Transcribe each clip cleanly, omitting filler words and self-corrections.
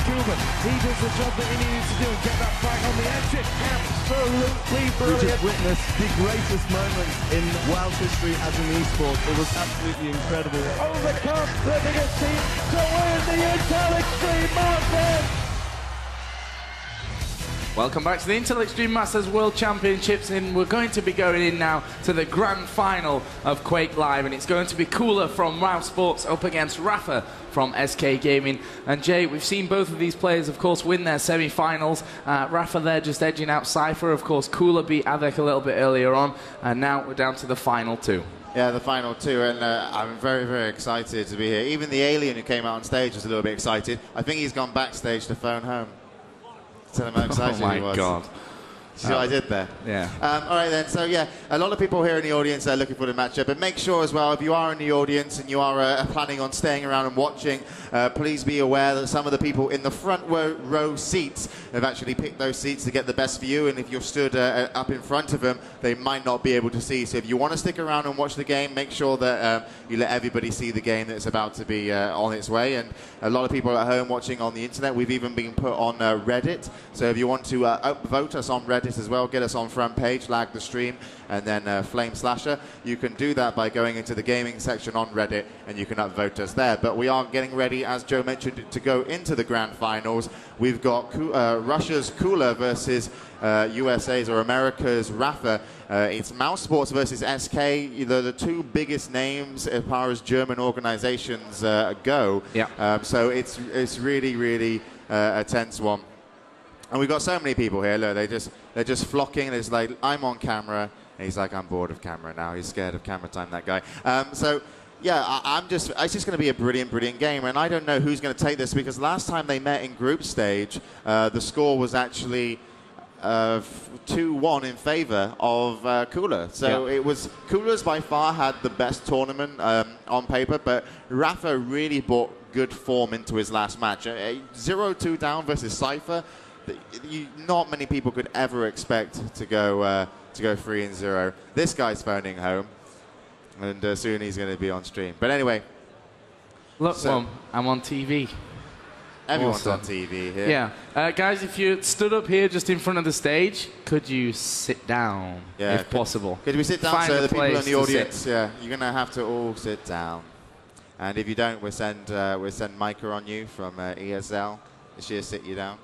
Cuban. He does the job that he needs to do and get that back on the exit. Absolutely brilliant. We just witnessed the greatest moment in world history as an esport. It was absolutely incredible. Overcome the biggest team to win the Intel Extreme Masters. Welcome back to the Intel Extreme Masters World Championships, and we're going to be going in now to the grand final of Quake Live, and it's going to be Cooler from WoW Sports up against Rapha from SK Gaming. And Jay, we've seen both of these players, of course, win their semi-finals. Rapha there just edging out Cypher. Of course, Cooler beat Avec a little bit earlier on, and now we're down to the final two. Yeah, the final two, and I'm very, very excited to be here. Even the alien who came out on stage was a little bit excited. I think he's gone backstage to phone home. Tell him how excited he was. Oh my God. See what I did there? Yeah. All right then, so yeah, a lot of people here in the audience are looking for the matchup, but make sure as well, if you are in the audience and you are planning on staying around and watching, please be aware that some of the people in the front row seats have actually picked those seats to get the best view, and if you're stood up in front of them, they might not be able to see. So if you want to stick around and watch the game, make sure that you let everybody see the game that's about to be on its way. And a lot of people at home watching on the internet, we've even been put on Reddit, so if you want to upvote us on Reddit as well, get us on front page, lag the stream, and then Flame Slasher. You can do that by going into the gaming section on Reddit, and you can upvote us there. But we are getting ready, as Joe mentioned, to go into the grand finals. We've got Russia's Cooler versus USA's or America's Rapha. It's Mouse Sports versus SK. They're the two biggest names as far as German organizations go. Yeah. So it's really, really a tense one. And we've got so many people here. Look, they're just flocking. It's like, I'm on camera. And he's like, I'm bored of camera now. He's scared of camera time, that guy. So, yeah, it's just going to be a brilliant, brilliant game. And I don't know who's going to take this, because last time they met in group stage, the score was actually 2-1 in favor of Cooler. So it was, Cooler's by far had the best tournament on paper, but Rapha really brought good form into his last match. 0-2 down versus Cypher. Not many people could ever expect to go 3-0. This guy's phoning home, and soon he's going to be on stream. But anyway, look, so, I'm on TV. Everyone's on TV here. Yeah, guys, if you stood up here just in front of the stage, could you sit down, if possible? Could we sit down? Find So the people in the audience, sit. you're going to have to all sit down. And if you don't, we'll send Micah on you from ESL. She'll sit you down.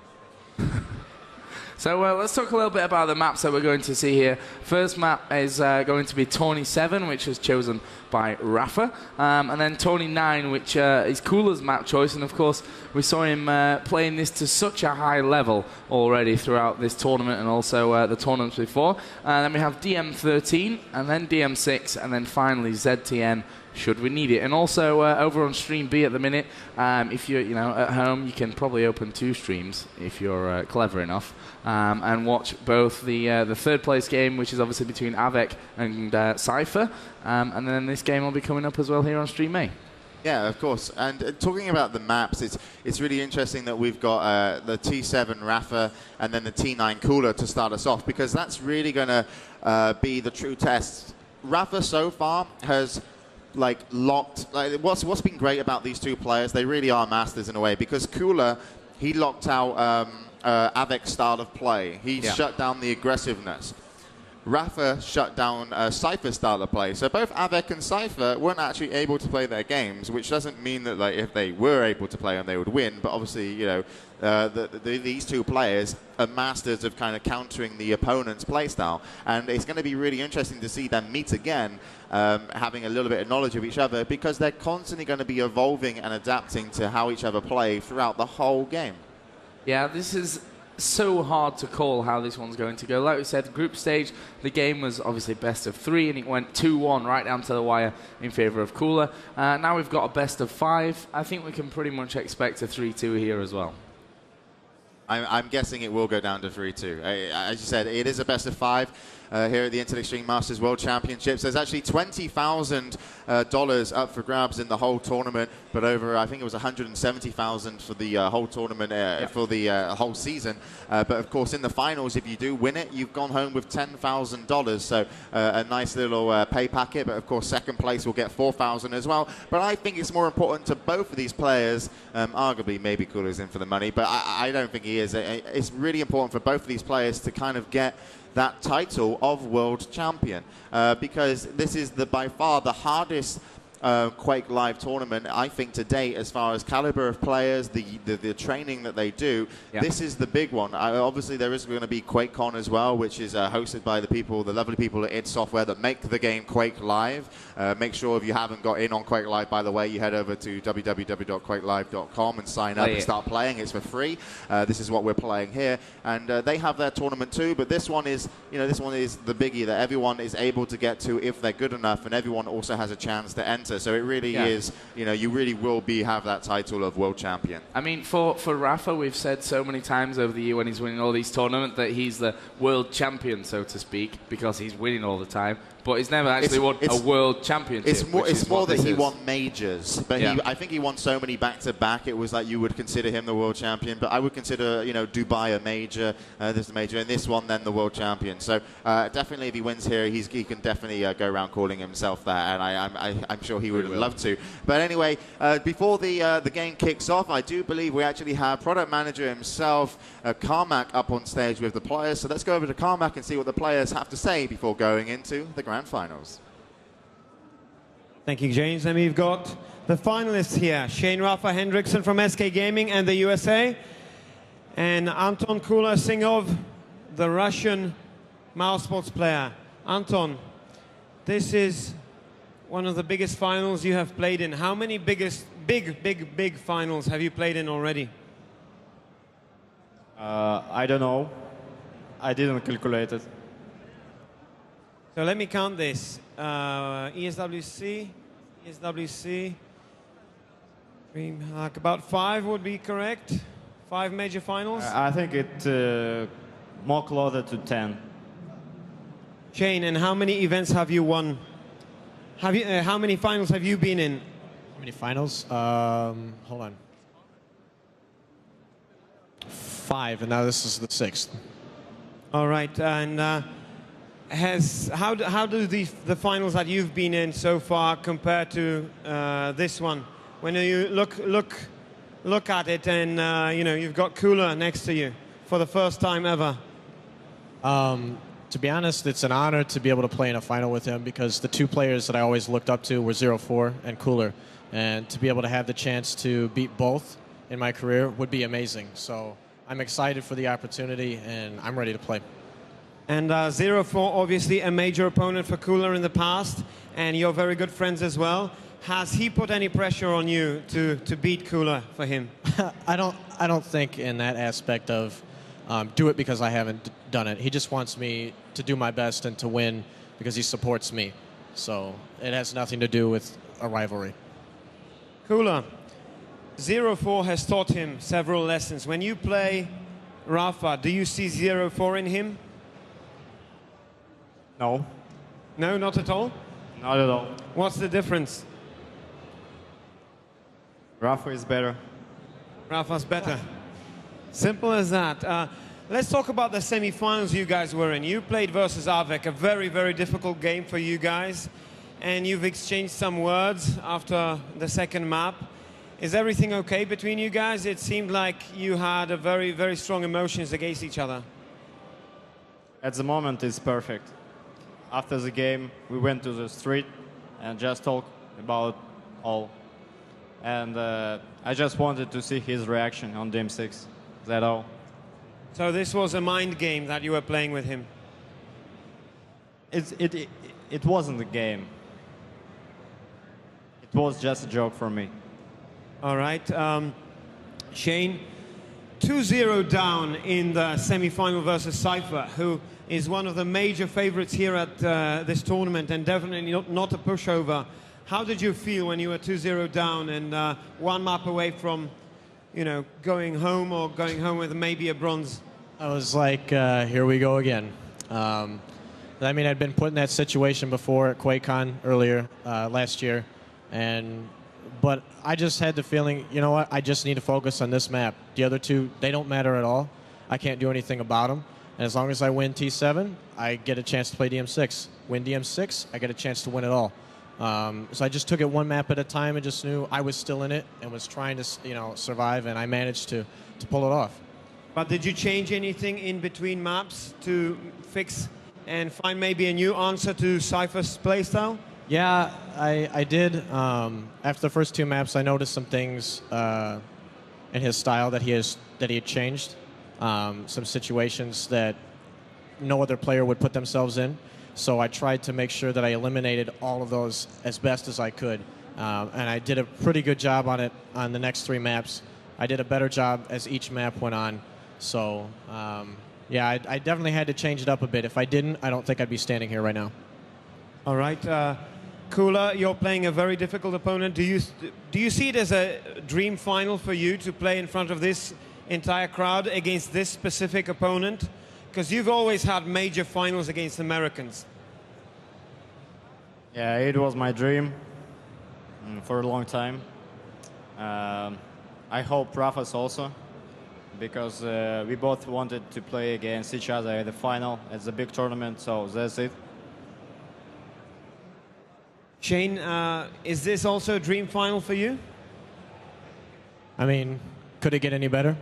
So let's talk a little bit about the maps that we're going to see here. First map is going to be Tawny 7, which was chosen by Rapha, and then Tawny 9, which is Cooler's map choice. And of course, we saw him playing this to such a high level already throughout this tournament and also the tournaments before. And then we have DM13, and then DM6, and then finally ZTN, should we need it. And also over on Stream B at the minute, if you're at home, you can probably open 2 streams if you're clever enough, and watch both the third place game, which is obviously between Avec and Cypher, and then this game will be coming up as well here on Stream A. Yeah, of course. And talking about the maps, it's really interesting that we've got the T7 Rapha and then the T9 Cooler to start us off, because that's really going to be the true test. Rapha so far has locked. What's been great about these two players? They really are masters in a way, because Cooler, he locked out Avic's style of play. He shut down the aggressiveness. Rapha shut down Cypher's style of play. So both Avec and Cypher weren't actually able to play their games, which doesn't mean that if they were able to play them, they would win. But obviously, these two players are masters of kind of countering the opponent's playstyle. And it's going to be really interesting to see them meet again, having a little bit of knowledge of each other, because they're constantly going to be evolving and adapting to how each other play throughout the whole game. Yeah, this is so hard to call how this one's going to go. Like we said, group stage, the game was obviously best of 3, and it went 2-1 right down to the wire in favor of Cooler. Now we've got a best of 5. I think we can pretty much expect a 3-2 here as well. I'm guessing it will go down to 3-2. As you said, it is a best of 5. here at the Internet Extreme Masters World Championships. There's actually $20,000 up for grabs in the whole tournament, but over, I think it was $170,000 for the whole tournament, for the whole season. But of course, in the finals, if you do win it, you've gone home with $10,000. So a nice little pay packet. But of course, second place will get $4,000 as well. But I think it's more important to both of these players. Arguably, maybe Cooler's in for the money, but I don't think he is. It's really important for both of these players to kind of get that title of world champion, because this is by far the hardest Quake Live tournament, I think, to date, as far as caliber of players, the training that they do. Yeah. This is the big one. Obviously, there is going to be QuakeCon as well, which is hosted by the lovely people at id Software that make the game Quake Live. Make sure if you haven't got in on Quake Live, by the way, you head over to www.quakelive.com and sign up and start playing. It's for free. This is what we're playing here, and they have their tournament too. But this one is, this one is the biggie that everyone is able to get to if they're good enough, and everyone also has a chance to enter. So it really is, you really will have that title of world champion. I mean, for Rapha, we've said so many times over the year when he's winning all these tournaments that he's the world champion, so to speak, because he's winning all the time. But he's never actually won a world championship. It's more that he won majors, but I think he won so many back-to-back. It was like you would consider him the world champion, but I would consider Dubai a major, this a major, and this one then the world champion. So definitely, if he wins here, he can definitely go around calling himself that, and I'm sure he would love to. But anyway, before the game kicks off, I do believe we actually have product manager himself, Carmack, up on stage with the players. So let's go over to Carmack and see what the players have to say before going into the grand finals. Thank you, James. And we've got the finalists here: Shane Rapha Hendrickson from SK Gaming and the USA, and Anton Kulasingov, the Russian mouse sports player. Anton, this is one of the biggest finals you have played in. How many big finals have you played in already? I don't know. I didn't calculate it. So let me count this. ESWC, DreamHack, about 5 would be correct? 5 major finals? I think it's more closer to 10. Shane, and how many events have you won? How many finals have you been in? How many finals? Hold on. 5, and now this is the 6th. All right, and how do the finals that you've been in so far compare to this one? When you look at it, and you've got Cooler next to you for the first time ever. To be honest, it's an honor to be able to play in a final with him, because the two players that I always looked up to were 0-4 and Cooler, and to be able to have the chance to beat both in my career would be amazing. So I'm excited for the opportunity, and I'm ready to play. And 0-4, obviously a major opponent for Cooler in the past, and you're very good friends as well. Has he put any pressure on you to beat Cooler for him? I don't think in that aspect of do it because I haven't done it. He just wants me to do my best and to win because he supports me. So it has nothing to do with a rivalry. Cooler, 0-4 has taught him several lessons. When you play Rapha, do you see 0-4 in him? No. No, not at all? Not at all. What's the difference? Rapha is better. Rapha's better. Simple as that. Let's talk about the semi-finals you guys were in. You played versus Avec, a very, very difficult game for you guys, and you've exchanged some words after the second map. Is everything okay between you guys? It seemed like you had a very, very strong emotions against each other. At the moment, it's perfect. After the game, we went to the street and just talked about all. And I just wanted to see his reaction on Game 6. Is that all? So this was a mind game that you were playing with him? It wasn't a game. It was just a joke for me. All right. Shane, 2-0 down in the semi-final versus Cypher, who is one of the major favorites here at this tournament, and definitely not a pushover. How did you feel when you were 2-0 down and one map away from, going home, or going home with maybe a bronze? I was like, here we go again. I mean, I'd been put in that situation before at QuakeCon earlier last year, but I just had the feeling, you know what, I just need to focus on this map. The other two, they don't matter at all. I can't do anything about them. And as long as I win T7, I get a chance to play DM6. Win DM6, I get a chance to win it all. So I just took it one map at a time and just knew I was still in it and was trying to, survive, and I managed to pull it off. But did you change anything in between maps to fix and find maybe a new answer to Cypher's playstyle? Yeah, I did. After the first 2 maps, I noticed some things in his style that he had changed. Some situations that no other player would put themselves in. So I tried to make sure that I eliminated all of those as best as I could. And I did a pretty good job on it on the next 3 maps. I did a better job as each map went on. So, yeah, I definitely had to change it up a bit. If I didn't, I don't think I'd be standing here right now. All right. Kula, you're playing a very difficult opponent. Do you see it as a dream final for you to play in front of this entire crowd against this specific opponent? Because you've always had major finals against Americans. Yeah, it was my dream for a long time. I hope Rapha's also, because we both wanted to play against each other in the final. It's a big tournament, so that's it. Shane, is this also a dream final for you? I mean, could it get any better?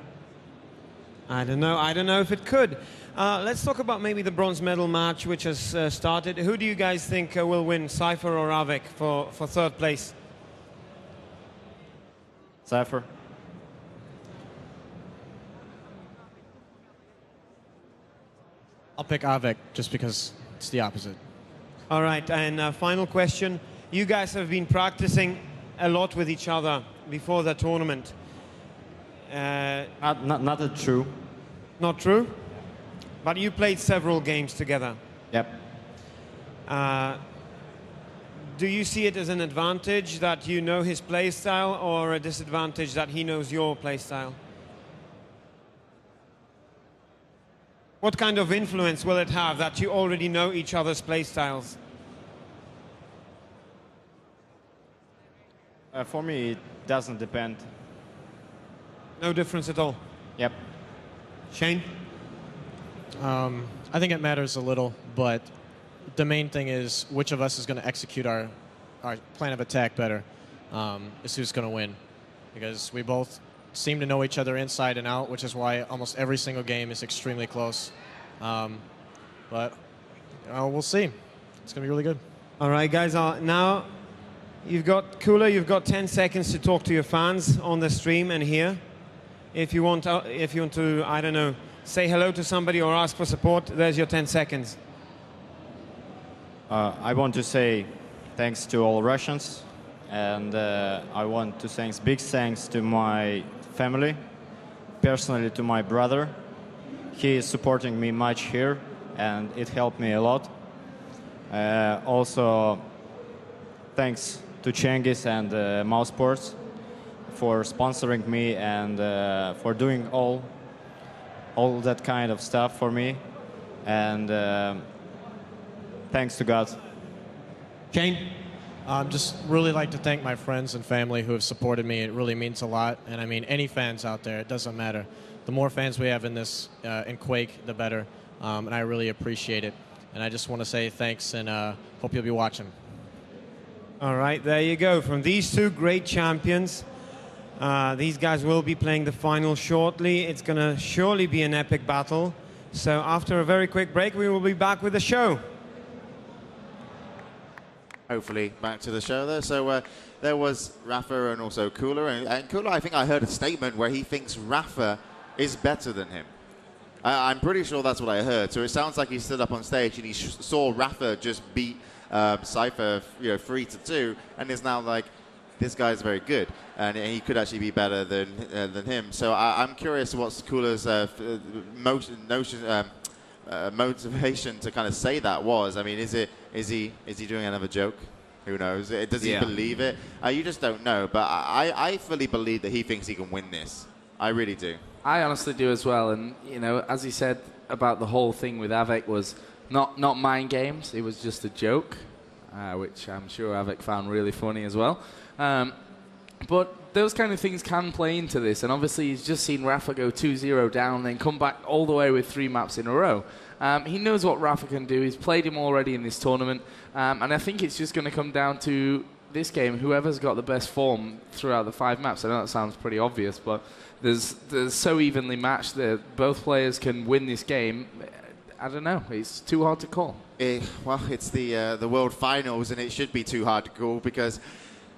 I don't know. I don't know if it could. Let's talk about maybe the bronze medal match, which has started. Who do you guys think will win, Cypher or Avik, for 3rd place? Cypher. I'll pick Avik just because it's the opposite. All right, and final question. You guys have been practicing a lot with each other before the tournament. Not true. Not true? But you played several games together. Yep. Do you see it as an advantage that you know his play style, or a disadvantage that he knows your play style? What kind of influence will it have that you already know each other's play styles? For me, it doesn't depend. No difference at all? Yep. Shane? I think it matters a little, but the main thing is which of us is going to execute our plan of attack better is who's going to win. Because we both seem to know each other inside and out, which is why almost every single game is extremely close. But we'll see. It's going to be really good. All right, guys. Now, you've got Kula. You've got 10 seconds to talk to your fans on the stream and here. If you want to, I don't know, say hello to somebody or ask for support, there's your 10 seconds. I want to say thanks to all Russians, and I want to say big thanks to my family, personally to my brother. He is supporting me much here, and it helped me a lot. Also, thanks to Cengiz and Mouse Sports for sponsoring me and for doing all that kind of stuff for me. And thanks to God. Shane? Just really like to thank my friends and family who have supported me. It really means a lot. And I mean, any fans out there, it doesn't matter. The more fans we have in this, in Quake, the better. And I really appreciate it. And I just want to say thanks and hope you'll be watching. All right, there you go. From these two great champions, these guys will be playing the final shortly. It's going to surely be an epic battle. So after a very quick break, we will be back with the show. Hopefully back to the show there. So there was Rapha and also Kula. And Kula, I think I heard a statement where he thinks Rapha is better than him. I'm pretty sure that's what I heard. So it sounds like he stood up on stage and he saw Rapha just beat Cypher 3-2 and is now like, this guy's very good. And he could actually be better than him. So I'm curious what's Kula's motivation to kind of say that was. I mean, is he doing another joke? Who knows? Does he believe it? You just don't know. But I fully believe that he thinks he can win this. I really do. I honestly do as well. And, you know, as he said about the whole thing with Avik was not mind games. It was just a joke, which I'm sure Avik found really funny as well. But those kind of things can play into this, and obviously he's just seen Rapha go 2-0 down, then come back all the way with 3 maps in a row. He knows what Rapha can do. He's played him already in this tournament, and I think it's just going to come down to this game, whoever's got the best form throughout the 5 maps. I know that sounds pretty obvious, but there's so evenly matched that both players can win this game. I don't know. It's too hard to call. Well, it's the World Finals, and it should be too hard to call because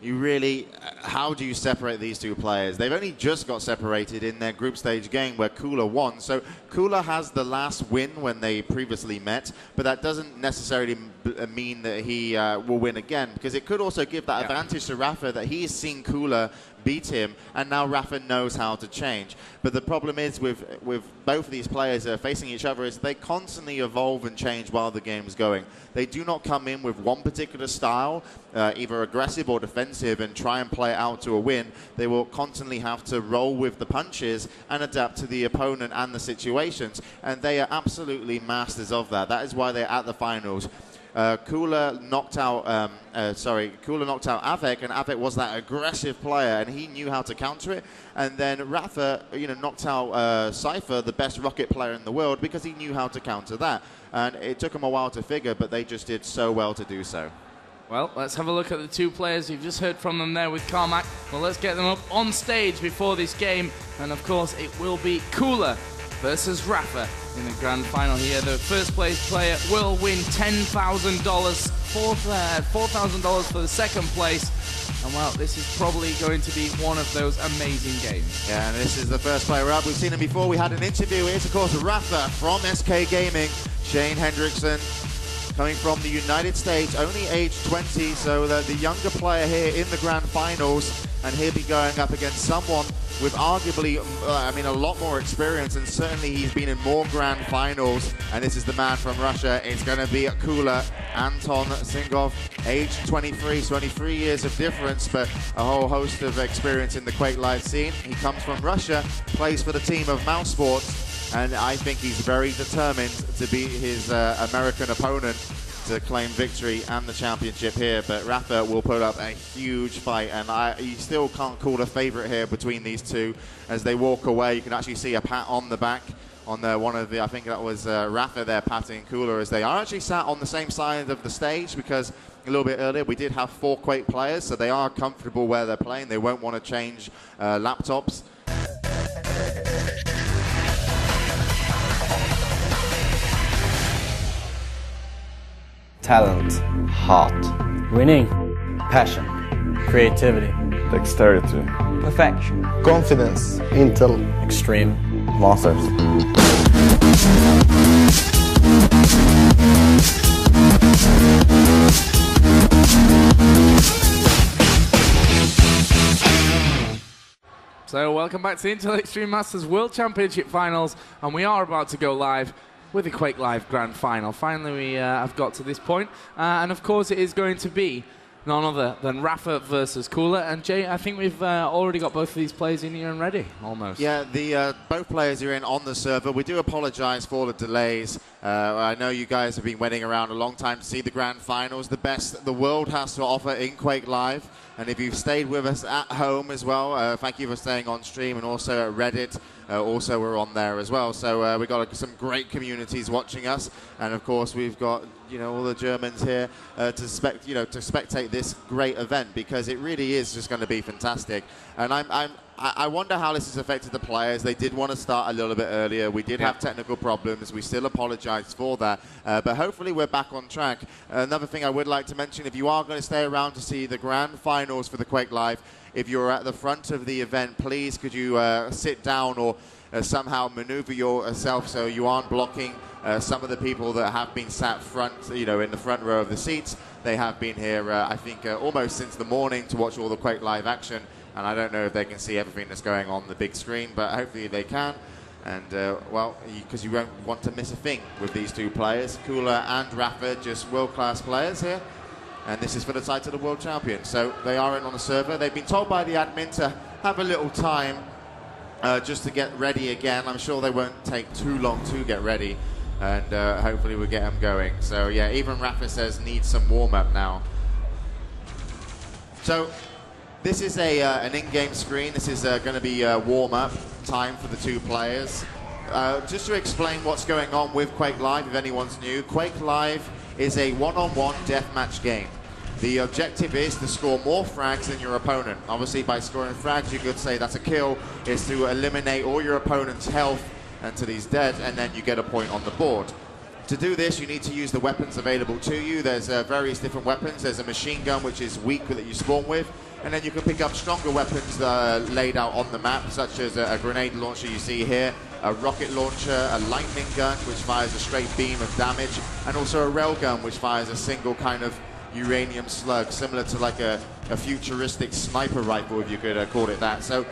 you really, how do you separate these two players? They've only just got separated in their group stage game where Cooler won. So Cooler has the last win when they previously met, but that doesn't necessarily mean that he will win again, because it could also give that advantage to Rapha that he's seen Cooler beat him, and now Rapha knows how to change. But the problem is with both of these players facing each other is they constantly evolve and change while the game's going. They do not come in with one particular style, either aggressive or defensive, and try and play it out to a win. They will constantly have to roll with the punches and adapt to the opponent and the situations, and they are absolutely masters of that. That is why they're at the finals. Cooler knocked out Avik, and Avik was that aggressive player, and he knew how to counter it. And then Rapha, knocked out Cypher, the best rocket player in the world, because he knew how to counter that. And it took them a while to figure, but they just did so well to do so. Well, let's have a look at the two players. You've just heard from them there with Carmack. Well, let's get them up on stage before this game. And of course, it will be Cooler versus Rapha in the grand final here. The first place player will win $10,000, $4,000 for the second place. And well, this is probably going to be one of those amazing games. Yeah, and this is the first player up. We've seen him before. We had an interview. It's of course Rapha from SK Gaming. Shane Hendrickson, coming from the United States, only age 20, so the younger player here in the grand finals, and he'll be going up against someone with arguably, a lot more experience, and certainly he's been in more grand finals, and this is the man from Russia. It's going to be Cooler, Anton Singov, age 23, 23 years of difference, but a whole host of experience in the Quake Live scene. He comes from Russia, plays for the team of Mouse Sports, and I think he's very determined to beat his American opponent to claim victory and the championship here. But Rapha will put up a huge fight, and you still can't call a favorite here between these two. As they walk away, you can actually see a pat on the back on one of the, I think that was Rapha there patting Cooler, as they are actually sat on the same side of the stage, because a little bit earlier we did have 4 Quake players, so they are comfortable where they're playing. They won't want to change laptops. Talent, heart, winning, passion, creativity, dexterity, perfection, confidence, intel, extreme, monsters. So welcome back to the Intel Extreme Masters World Championship Finals, and we are about to go live with the Quake Live Grand Final. Finally, we have got to this point. And of course, it is going to be none other than Rapha versus Cooler. And Jay, I think we've already got both of these players in here and ready, almost. Yeah, both players are in on the server. We do apologize for the delays. I know you guys have been waiting around a long time to see the Grand Finals, the best the world has to offer in Quake Live. And if you've stayed with us at home as well, thank you for staying on stream, and also at Reddit. Also, we're on there as well. So we've got some great communities watching us, and of course we've got all the Germans here to spectate this great event, because it really is just going to be fantastic. And I wonder how this has affected the players. They did want to start a little bit earlier. We did have technical problems. We still apologize for that. But hopefully we're back on track. Another thing I would like to mention, if you are going to stay around to see the grand finals for the Quake Live, if you're at the front of the event, please could you sit down or somehow maneuver yourself so you aren't blocking some of the people that have been sat front, in the front row of the seats. They have been here, I think, almost since the morning to watch all the Quake Live action. And I don't know if they can see everything that's going on the big screen, but hopefully they can. And, because you won't want to miss a thing with these two players. Cooler and Rapha, just world-class players here. And this is for the title of World Champion. So they are in on the server. They've been told by the admin to have a little time just to get ready again. I'm sure they won't take too long to get ready. and hopefully we'll get them going. So yeah, even Rapha says needs some warm-up now. So this is an in-game screen. This is going to be warm-up time for the two players. Just to explain what's going on with Quake Live, if anyone's new, Quake Live is a one-on-one deathmatch game. The objective is to score more frags than your opponent. Obviously, by scoring frags, you could say that's a kill, is to eliminate all your opponent's health until he's dead, and then you get a point on the board. To do this, you need to use the weapons available to you. There's various different weapons. There's a machine gun, which is weak, that you spawn with, and then you can pick up stronger weapons laid out on the map, such as a grenade launcher you see here, a rocket launcher, a lightning gun, which fires a straight beam of damage, and also a railgun, which fires a single kind of uranium slug, similar to like a futuristic sniper rifle, if you could call it that. So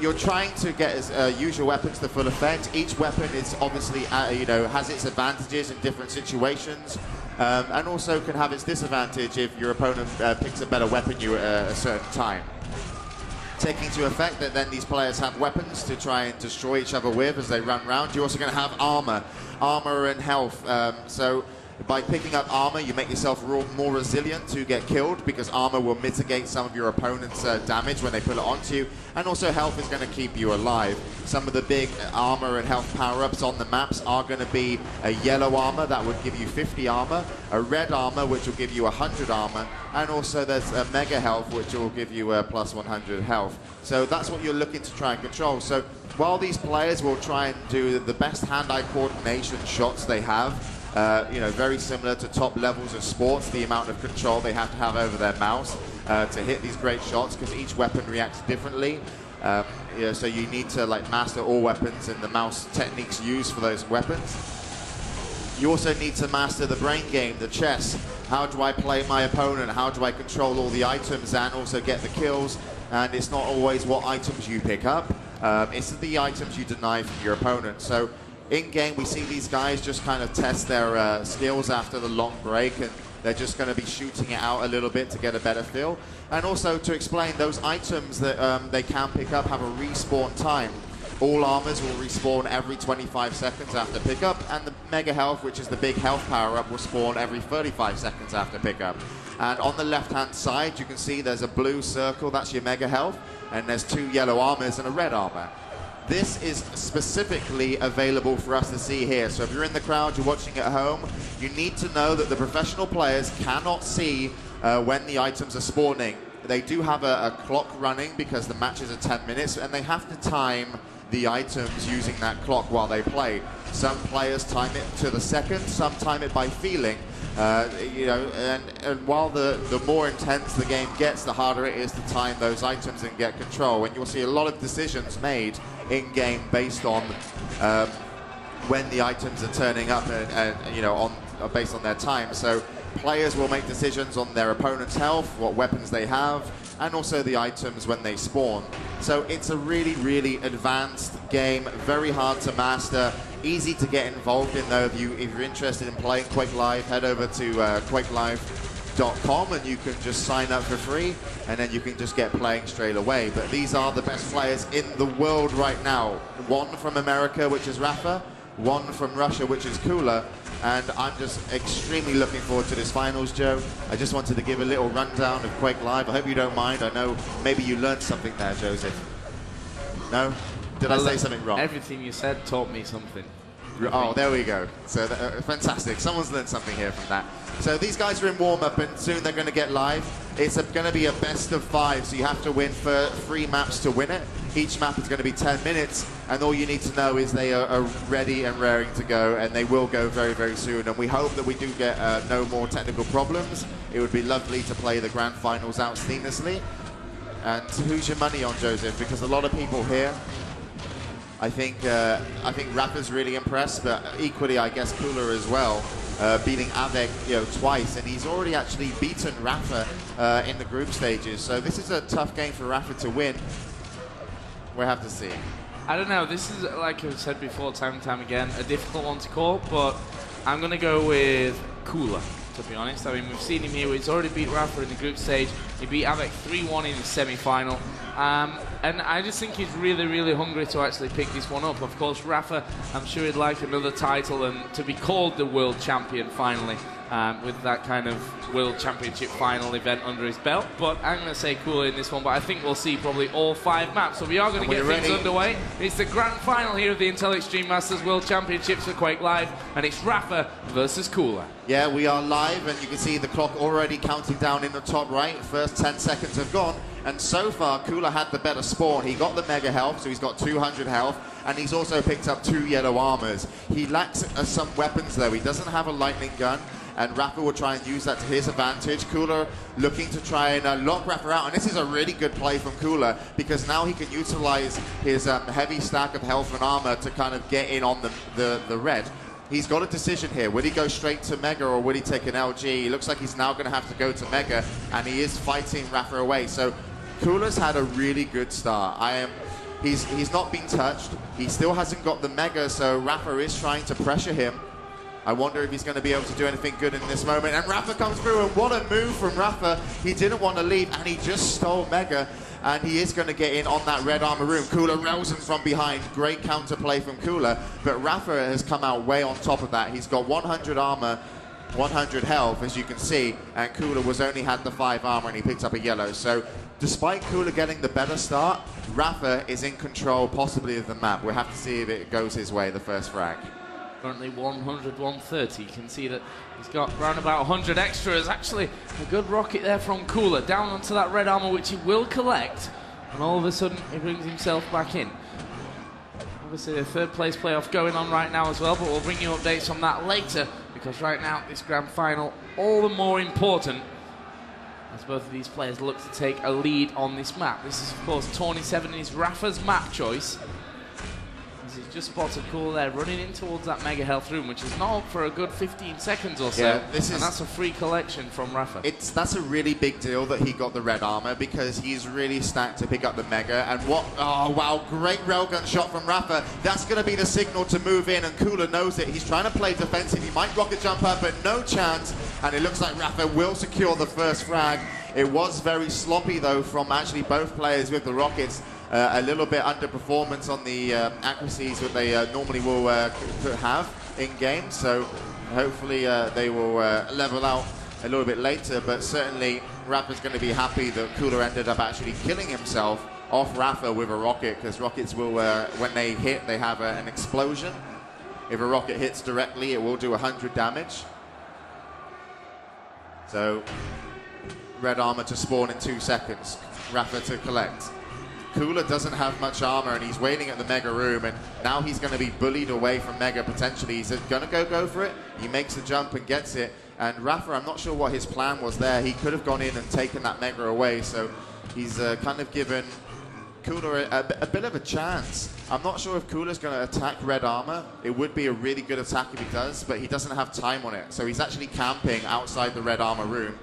you're trying to get use your weapons to full effect. Each weapon is obviously, has its advantages in different situations, and also can have its disadvantage if your opponent picks a better weapon you at a certain time. Taking into effect that then these players have weapons to try and destroy each other with as they run around. You're also going to have armor and health. So by picking up armor, you make yourself more resilient to get killed, because armor will mitigate some of your opponent's damage when they put it onto you, and also health is going to keep you alive. Some of the big armor and health power-ups on the maps are going to be a yellow armor that would give you 50 armor, a red armor which will give you 100 armor, and also there's a mega health which will give you plus 100 health. So that's what you're looking to try and control. So while these players will try and do the best hand-eye coordination shots they have, very similar to top levels of sports, the amount of control they have to have over their mouse to hit these great shots, because each weapon reacts differently. So you need to master all weapons and the mouse techniques used for those weapons. You also need to master the brain game, the chess. How do I play my opponent? How do I control all the items and also get the kills? And it's not always what items you pick up. It's the items you deny from your opponent. So in-game, we see these guys just kind of test their skills after the long break, and they're just going to be shooting it out a little bit to get a better feel. And also to explain, those items that they can pick up have a respawn time. All armors will respawn every 25 seconds after pickup, and the Mega Health, which is the big health power-up, will spawn every 35 seconds after pickup. And on the left-hand side, you can see there's a blue circle, that's your Mega Health, and there's 2 yellow armors and a red armor. This is specifically available for us to see here. So if you're in the crowd, you're watching at home, you need to know that the professional players cannot see when the items are spawning. They do have a clock running because the matches are 10 minutes, and they have to time the items using that clock while they play. Some players time it to the second, some time it by feeling. And while the more intense the game gets, the harder it is to time those items and get control. And you'll see a lot of decisions made in-game based on when the items are turning up and based on their time. So players will make decisions on their opponent's health, what weapons they have, and also the items when they spawn. So it's a really, really advanced game, very hard to master, easy to get involved in though. If you're interested in playing Quake Live, head over to quakelive.com and you can just sign up for free, and then you can just get playing straight away. But these are the best players in the world right now. One from America, which is Rapha, one from Russia, which is Cooler, and I'm just extremely looking forward to this finals, Joe. I just wanted to give a little rundown of Quake Live. I hope you don't mind. I know maybe you learned something there, Joseph. No? Did I say something wrong? Everything you said taught me something. Oh, there we go. So fantastic. Someone's learned something here from that. So these guys are in warm-up, and soon they're going to get live. It's going to be a best of 5, so you have to win for 3 maps to win it. Each map is going to be 10 minutes, and all you need to know is they are ready and raring to go, and they will go very, very soon. And we hope that we do get no more technical problems. It would be lovely to play the grand finals out seamlessly. And who's your money on, Joseph? Because a lot of people here, I think Rapha's really impressed, but equally, I guess, Cooler as well, beating Avec twice, and he's already actually beaten Rapha in the group stages. So this is a tough game for Rapha to win. We'll have to see. I don't know. This is, like I've said before, time and time again, a difficult one to call, but I'm going to go with Cooler. to be honest. I mean, we've seen him here. He's already beat Rapha in the group stage. He beat Avec 3-1 in the semi-final. And I just think he's really, really hungry to actually pick this one up. Of course, Rapha, I'm sure he'd like another title and to be called the world champion finally, with that kind of world championship final event under his belt. But I'm going to say Cooler in this one, but I think we'll see probably all 5 maps. So we are going to get things underway. It's the grand final here of the Intel Extreme Masters World Championships for Quake Live, and it's Rapha versus Cooler. Yeah, we are live, and you can see the clock already counting down in the top right. First 10 seconds have gone, and so far, Cooler had the better spawn. He got the mega health, so he's got 200 health, and he's also picked up 2 yellow armors. He lacks some weapons, though. He doesn't have a lightning gun, and Rapha will try and use that to his advantage. Cooler looking to try and lock Rapha out, and this is a really good play from Cooler, because now he can utilize his heavy stack of health and armor to kind of get in on the red. He's got a decision here. Will he go straight to Mega or will he take an LG? He looks like he's now going to have to go to Mega, and he is fighting Rapha away. So Cooler's had a really good start. He's not been touched. He still hasn't got the Mega, so Rapha is trying to pressure him. I wonder if he's going to be able to do anything good in this moment. And Rapha comes through, and what a move from Rapha. He didn't want to leave, and he just stole Mega. And he is going to get in on that red armor room. Cooler rails him from behind. Great counterplay from Cooler. But Rapha has come out way on top of that. He's got 100 armor, 100 health, as you can see. And Cooler only had the 5 armor, and he picked up a yellow. So despite Cooler getting the better start, Rapha is in control, possibly, of the map. We'll have to see if it goes his way, the first frag. Currently 100, 130. You can see that he's got around about 100 extra. There's actually a good rocket there from Cooler down onto that red armor, which he will collect. And all of a sudden, he brings himself back in. Obviously, a third place playoff going on right now as well, but we'll bring you updates on that later, because right now, this grand final, all the more important as both of these players look to take a lead on this map. This is, of course, Tawny 7 is Rapha's map choice. He's just spotted Cooler there running in towards that mega health room, which is not up for a good 15 seconds or so. Yeah, and that's a free collection from Rapha. That's a really big deal that he got the red armor, because he's really stacked to pick up the mega. And oh wow, great railgun shot from Rapha. That's going to be the signal to move in, and Cooler knows it. He's trying to play defensive. He might rocket jump up, but no chance. And it looks like Rapha will secure the first frag. It was very sloppy though from actually both players with the rockets. A little bit underperformance on the accuracies that they normally will have in games, so hopefully they will level out a little bit later, but certainly Rapha's going to be happy that Cooler ended up actually killing himself off Rapha with a rocket, because rockets will, when they hit, they have an explosion. If a rocket hits directly, it will do 100 damage. So, red armor to spawn in 2 seconds, Rapha to collect. Cooler doesn't have much armor, and he's waiting at the mega room, and now he's going to be bullied away from mega potentially. He's going to go for it. He makes the jump and gets it, and Rapha, I'm not sure what his plan was there. He could have gone in and taken that mega away, so he's kind of given Cooler a bit of a chance. I'm not sure if Cooler's going to attack red armor. It would be a really good attack if he does, but he doesn't have time on it, so he's actually camping outside the red armor room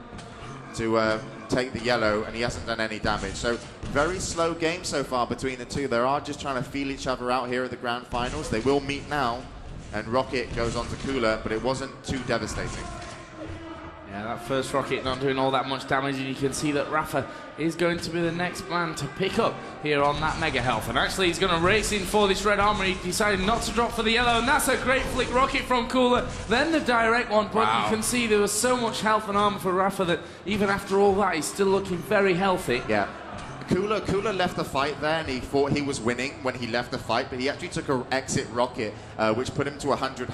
to take the yellow, and he hasn't done any damage. So very slow game so far between the two. They are just trying to feel each other out here at the grand finals. They will meet now, and rocket goes on to Cooler, but it wasn't too devastating. Yeah, that first rocket not doing all that much damage, and you can see that Rapha is going to be the next man to pick up here on that mega health. And actually, he's going to race in for this red armor. He decided not to drop for the yellow, and that's a great flick rocket from Cooler. Then the direct one, but you can see there was so much health and armor for Rapha that even after all that, he's still looking very healthy. Yeah. Cooler left the fight there, and he thought he was winning when he left the fight, but he actually took an exit rocket, which put him to 100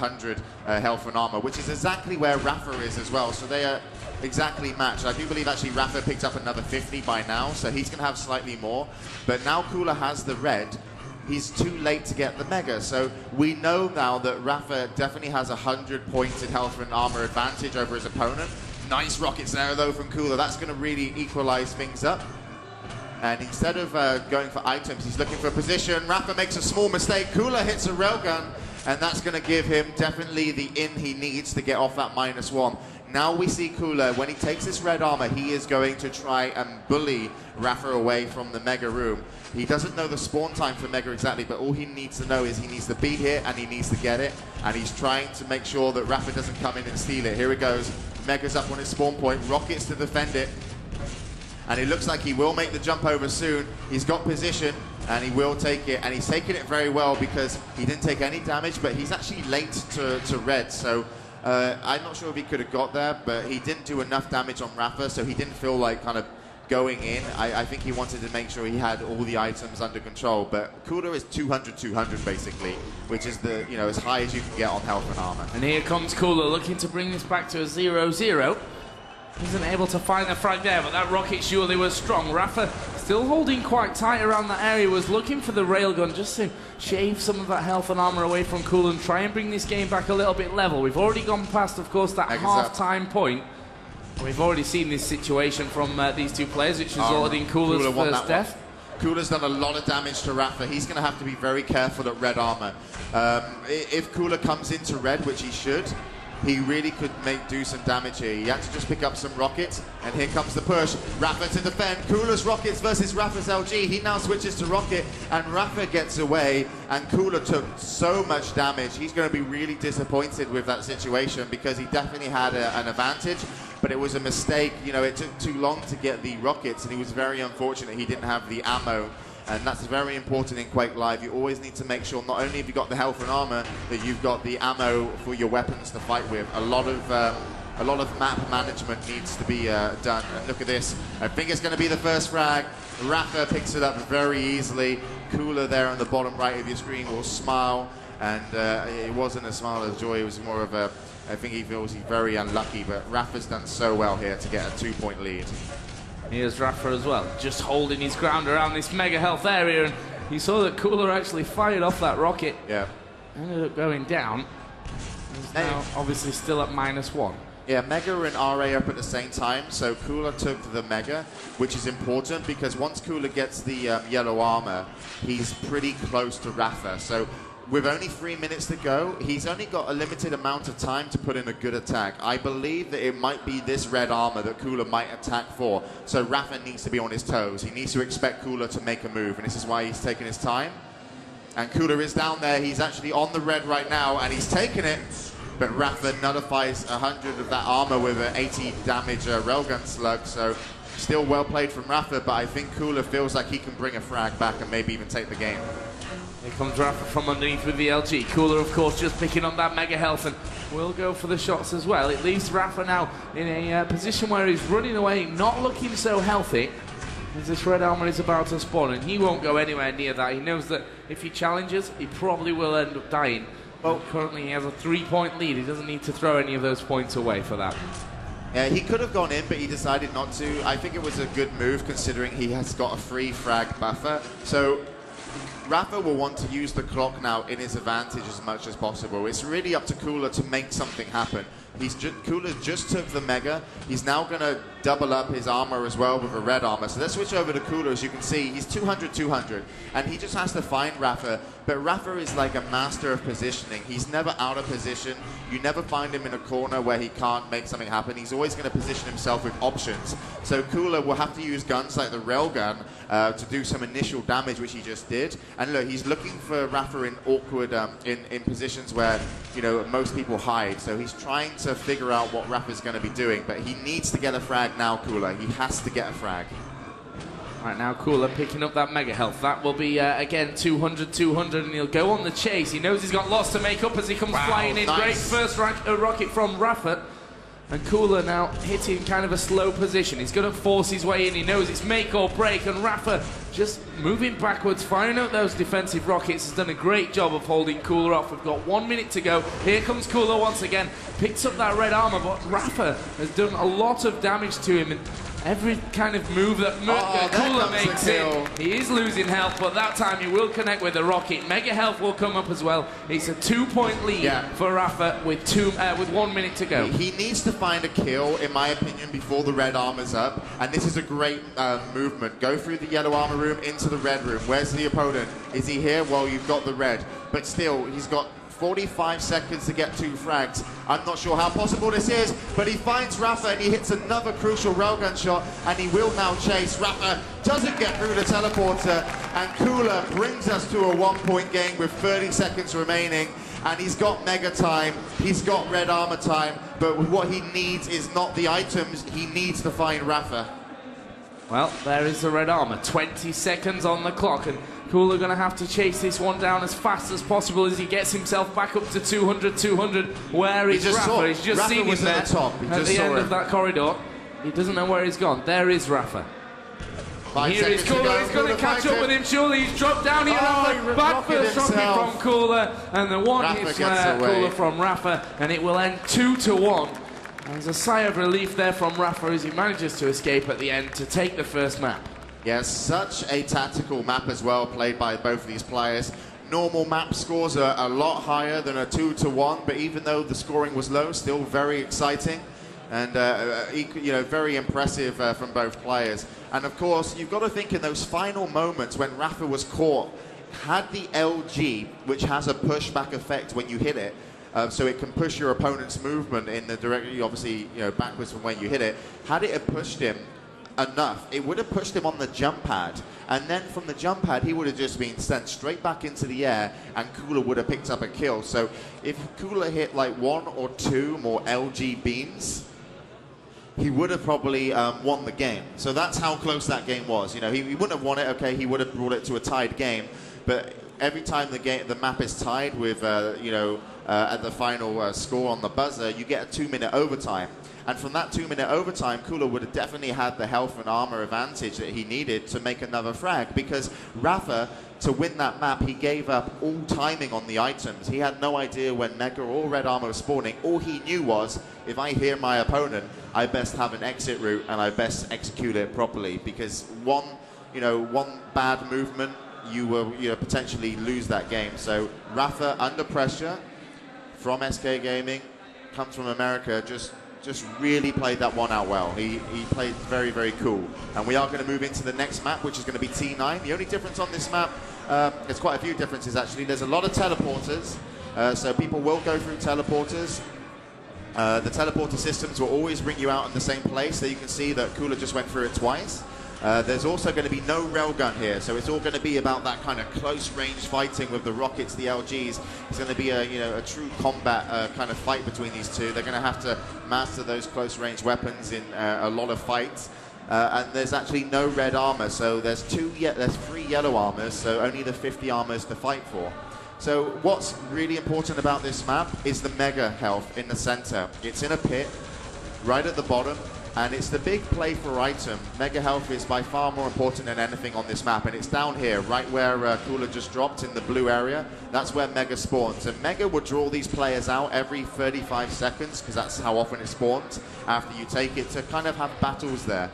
health and armor, which is exactly where Rapha is as well. So they are exactly matched. I do believe actually Rapha picked up another 50 by now, so he's going to have slightly more. But now Cooler has the red. He's too late to get the mega, so we know now that Rapha definitely has 100 points in health and armor advantage over his opponent. Nice rockets there though from Cooler. That's going to really equalize things up. And instead of going for items, he's looking for position. Rapha makes a small mistake. Cooler hits a railgun, and that's going to give him definitely the in he needs to get off that -1. Now we see Cooler, when he takes this red armor, he is going to try and bully Rapha away from the Mega room. He doesn't know the spawn time for Mega exactly, but all he needs to know is he needs to be here and he needs to get it, and he's trying to make sure that Rapha doesn't come in and steal it. Here it goes. Mega's up on his spawn point, rockets to defend it, and it looks like he will make the jump over soon. He's got position, and he will take it, and he's taking it very well because he didn't take any damage, but he's actually late to red, so I'm not sure if he could have got there, but he didn't do enough damage on Rapha, so he didn't feel like kind of going in. I think he wanted to make sure he had all the items under control, but Cooler is 200-200 basically, which is the, you know, as high as you can get on health and armor. And here comes Cooler looking to bring this back to a 0-0. Isn't able to find the frag there, but that rocket surely was strong. Rapha still holding quite tight around that area, was looking for the railgun just to shave some of that health and armor away from Cooler and try and bring this game back a little bit level. We've already gone past, of course, that half-time point. We've already seen this situation from these two players, which resulted in Cooler's first death. Cooler's done a lot of damage to Rapha. He's going to have to be very careful at red armor. If Cooler comes into red, which he should, he really could do some damage here. He had to just pick up some rockets, and here comes the push. Rapha to defend. Cooler's rockets versus Rapha's LG. He now switches to rocket, and Rapha gets away, and Cooler took so much damage. He's going to be really disappointed with that situation because he definitely had an advantage, but it was a mistake. You know, it took too long to get the rockets, and he was very unfortunate he didn't have the ammo. And that's very important in Quake Live. You always need to make sure not only have you got the health and armor, that you've got the ammo for your weapons to fight with. A lot of map management needs to be done. And look at this. I think it's going to be the first frag. Rapha picks it up very easily. Cooler there on the bottom right of your screen will smile, and it wasn't a smile of joy. It was more of a, I think he feels he's very unlucky. But Rapha's done so well here to get a 2-point lead. Here's Rapha as well, just holding his ground around this mega health area, and he saw that Cooler actually fired off that rocket. Yeah. Ended up going down. He's now obviously still at -1. Yeah, Mega and RA up at the same time, so Cooler took the Mega, which is important because once Cooler gets the yellow armor, he's pretty close to Rapha. So with only 3 minutes to go, he's only got a limited amount of time to put in a good attack. I believe that it might be this red armor that Cooler might attack for. So Rapha needs to be on his toes. He needs to expect Cooler to make a move, and this is why he's taking his time. And Cooler is down there. He's actually on the red right now, and he's taking it. But Rapha nullifies 100 of that armor with an 80 damage railgun slug. So still well played from Rapha, but I think Cooler feels like he can bring a frag back and maybe even take the game. Here comes Rapha from underneath with the LG. Cooler, of course, just picking up that mega health and will go for the shots as well. It leaves Rapha now in a position where he's running away, not looking so healthy, as this red armor is about to spawn, and he won't go anywhere near that. He knows that if he challenges, he probably will end up dying. Well, currently he has a 3-point lead. He doesn't need to throw any of those points away for that. Yeah, he could have gone in, but he decided not to. I think it was a good move considering he has got a free frag buffer. So Rapha will want to use the clock now in his advantage as much as possible. It's really up to Cooler to make something happen. Cooler just took the Mega. He's now going to double up his armor as well with a red armor. So let's switch over to Cooler. As you can see, he's 200-200, and he just has to find Rapha. But Rapha is like a master of positioning. He's never out of position. You never find him in a corner where he can't make something happen. He's always going to position himself with options. So Cooler will have to use guns like the railgun to do some initial damage, which he just did. And look, he's looking for Rapha in awkward, in positions where, you know, most people hide. So he's trying to figure out what Rapha's going to be doing, but he needs to get a frag now, Cooler. He has to get a frag. Right now, Cooler picking up that mega health. That will be, again, 200-200, and he'll go on the chase. He knows he's got lots to make up as he comes flying in. Nice. Great first rocket from Rapha. And Cooler now hitting kind of a slow position. He's going to force his way in. He knows it's make or break, and Rapha just moving backwards, firing out those defensive rockets. Has done a great job of holding Cooler off. We've got 1 minute to go. Here comes Cooler once again. Picks up that red armor, but Rapha has done a lot of damage to him. And every kind of move that Cooler makes in, he is losing health, but that time he will connect with the rocket. Mega health will come up as well. It's a 2-point lead for Rapha with 1 minute to go. He needs to find a kill, in my opinion, before the red armor's up, and this is a great movement. Go through the yellow armor room into the red room. Where's the opponent? Is he here? Well, you've got the red, but still, he's got 45 seconds to get 2 frags. I'm not sure how possible this is, but he finds Rapha and he hits another crucial railgun shot, and he will now chase. Rapha doesn't get through the teleporter, and Cooler brings us to a 1-point game with 30 seconds remaining. And he's got mega time, he's got red armor time, but what he needs is not the items, he needs to find Rapha. Well, there is the red armor. 20 seconds on the clock, and Cooler going to have to chase this one down as fast as possible as he gets himself back up to 200, 200. Where is Rapha? He's just seen him there at the end of that corridor. He doesn't know where he's gone. There is Rapha. Here is Cooler, he's going to catch up with him, surely he's dropped down here. Bad first rocket from Cooler, and the one hits Cooler from Rapha, and it will end 2-1. There's a sigh of relief there from Rapha as he manages to escape at the end to take the first map. Yes, such a tactical map as well, played by both of these players. Normal map scores are a lot higher than a 2-1, but even though the scoring was low, still very exciting. And you know, very impressive from both players. And of course, you've got to think in those final moments when Rapha was caught, had the LG, which has a pushback effect when you hit it, so it can push your opponent's movement in the direction, obviously, you know, backwards from when you hit it. Had it have pushed him enough, it would have pushed him on the jump pad, and then from the jump pad he would have just been sent straight back into the air, and Cooler would have picked up a kill. So if Cooler hit like 1 or 2 more LG beams, he would have probably won the game. So that's how close that game was. You know, he wouldn't have won it, okay, he would have brought it to a tied game, but every time the map is tied with, you know, at the final score on the buzzer, you get a 2-minute overtime. And from that 2-minute overtime, Cooler would have definitely had the health and armor advantage that he needed to make another frag, because Rapha, to win that map, he gave up all timing on the items. He had no idea when Mega or Red Armor was spawning. All he knew was, if I hear my opponent, I best have an exit route and I best execute it properly, because one bad movement, you will potentially lose that game. So Rapha, under pressure from SK Gaming, comes from America, just really played that one out well. He played very, very cool. And we are going to move into the next map, which is going to be T9. The only difference on this map, there's quite a few differences actually. There's a lot of teleporters, so people will go through teleporters. The teleporter systems will always bring you out in the same place, so you can see that Cooler just went through it twice. There's also going to be no railgun here, so it's all going to be about that kind of close range fighting with the rockets, the LGs. It's going to be a true combat kind of fight between these two. They're going to have to master those close range weapons in a lot of fights. And there's actually no red armor, so there's 3 yellow armors, so only the 50 armors to fight for. So what's really important about this map is the mega health in the center. It's in a pit right at the bottom, and it's the big play for item. Mega health is by far more important than anything on this map, and it's down here, right where Cooler just dropped in the blue area. That's where Mega spawns, and Mega will draw these players out every 35 seconds, because that's how often it spawns after you take it, to kind of have battles there.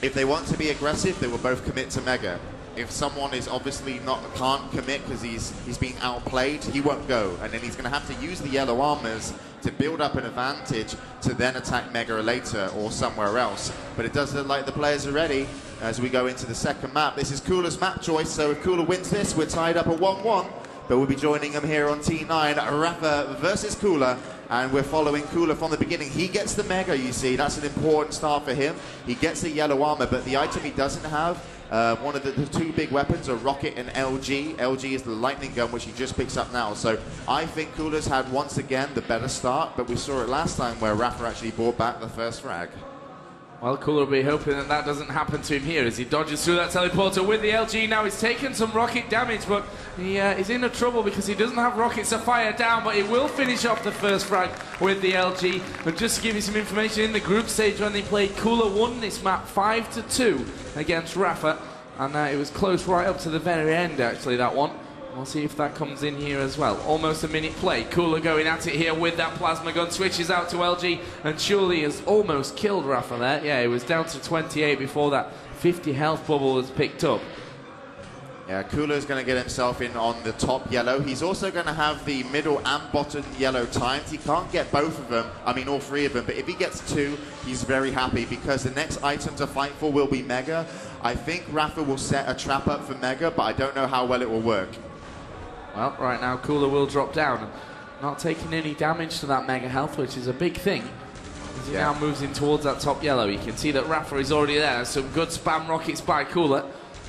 If they want to be aggressive, they will both commit to Mega. If someone is obviously can't commit because he's being outplayed, he won't go, and then he's going to have to use the yellow armors to build up an advantage to then attack Mega later or somewhere else. But it does look like the players are ready as we go into the second map. This is Cooler's map choice, so if Cooler wins this, we're tied up at 1-1. But we'll be joining him here on T9, Rapha versus Cooler, and we're following Cooler from the beginning. He gets the Mega, you see, that's an important start for him. He gets the yellow armor, but the item he doesn't have, one of the 2 big weapons are Rocket and LG. LG is the lightning gun, which he just picks up now. So I think Cooler's had, once again, the better start, but we saw it last time where Rapha actually brought back the first frag. Well, Cooler will be hoping that doesn't happen to him here as he dodges through that teleporter with the LG. Now he's taken some rocket damage, but he is in a trouble because he doesn't have rockets to fire down, but he will finish off the first frag with the LG. And just to give you some information, in the group stage when they played, Cooler won this map 5-2 against Rapha, and it was close right up to the very end, actually, that one. We'll see if that comes in here as well. Almost a minute play. Cooler going at it here with that plasma gun. Switches out to LG, and surely has almost killed Rapha there. Yeah, he was down to 28 before that 50 health bubble was picked up. Yeah, Cooler's going to get himself in on the top yellow. He's also going to have the middle and bottom yellow timed. He can't get both of them, I mean all 3 of them, but if he gets 2, he's very happy because the next item to fight for will be Mega. I think Rapha will set a trap up for Mega, but I don't know how well it will work. Well, right now Cooler will drop down. Not taking any damage to that Mega Health, which is a big thing. As he now moves in towards that top yellow, you can see that Rapha is already there. Some good spam rockets by Cooler.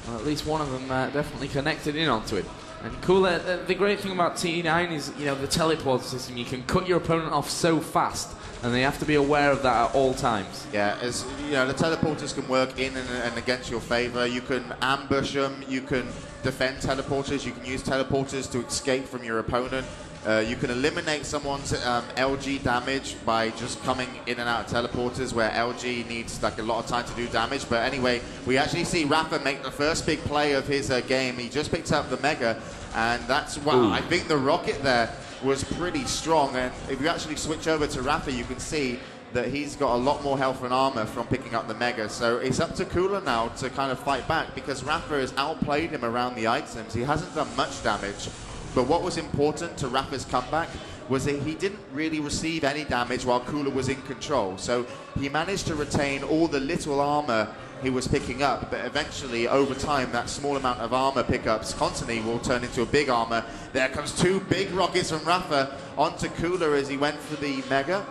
Well, at least one of them definitely connected in onto him. And Cooler, the great thing about T9 is, you know, the teleport system. You can cut your opponent off so fast, and they have to be aware of that at all times. Yeah, as you know, the teleporters can work in and against your favor. You can ambush them, you can defend teleporters, you can use teleporters to escape from your opponent. You can eliminate someone's LG damage by just coming in and out of teleporters, where LG needs like a lot of time to do damage. But anyway, we actually see Rapha make the first big play of his game. He just picked up the Mega, and that's why I think the rocket there was pretty strong. And if you actually switch over to Rapha, you can see that he's got a lot more health and armor from picking up the Mega. So it's up to Cooler now to kind of fight back, because Rapha has outplayed him around the items. He hasn't done much damage. But what was important to Rapha's comeback was that he didn't really receive any damage while Cooler was in control. So he managed to retain all the little armor he was picking up, but eventually, over time, that small amount of armor pickups constantly will turn into a big armor. There comes two big rockets from Rapha onto Cooler as he went for the Mega.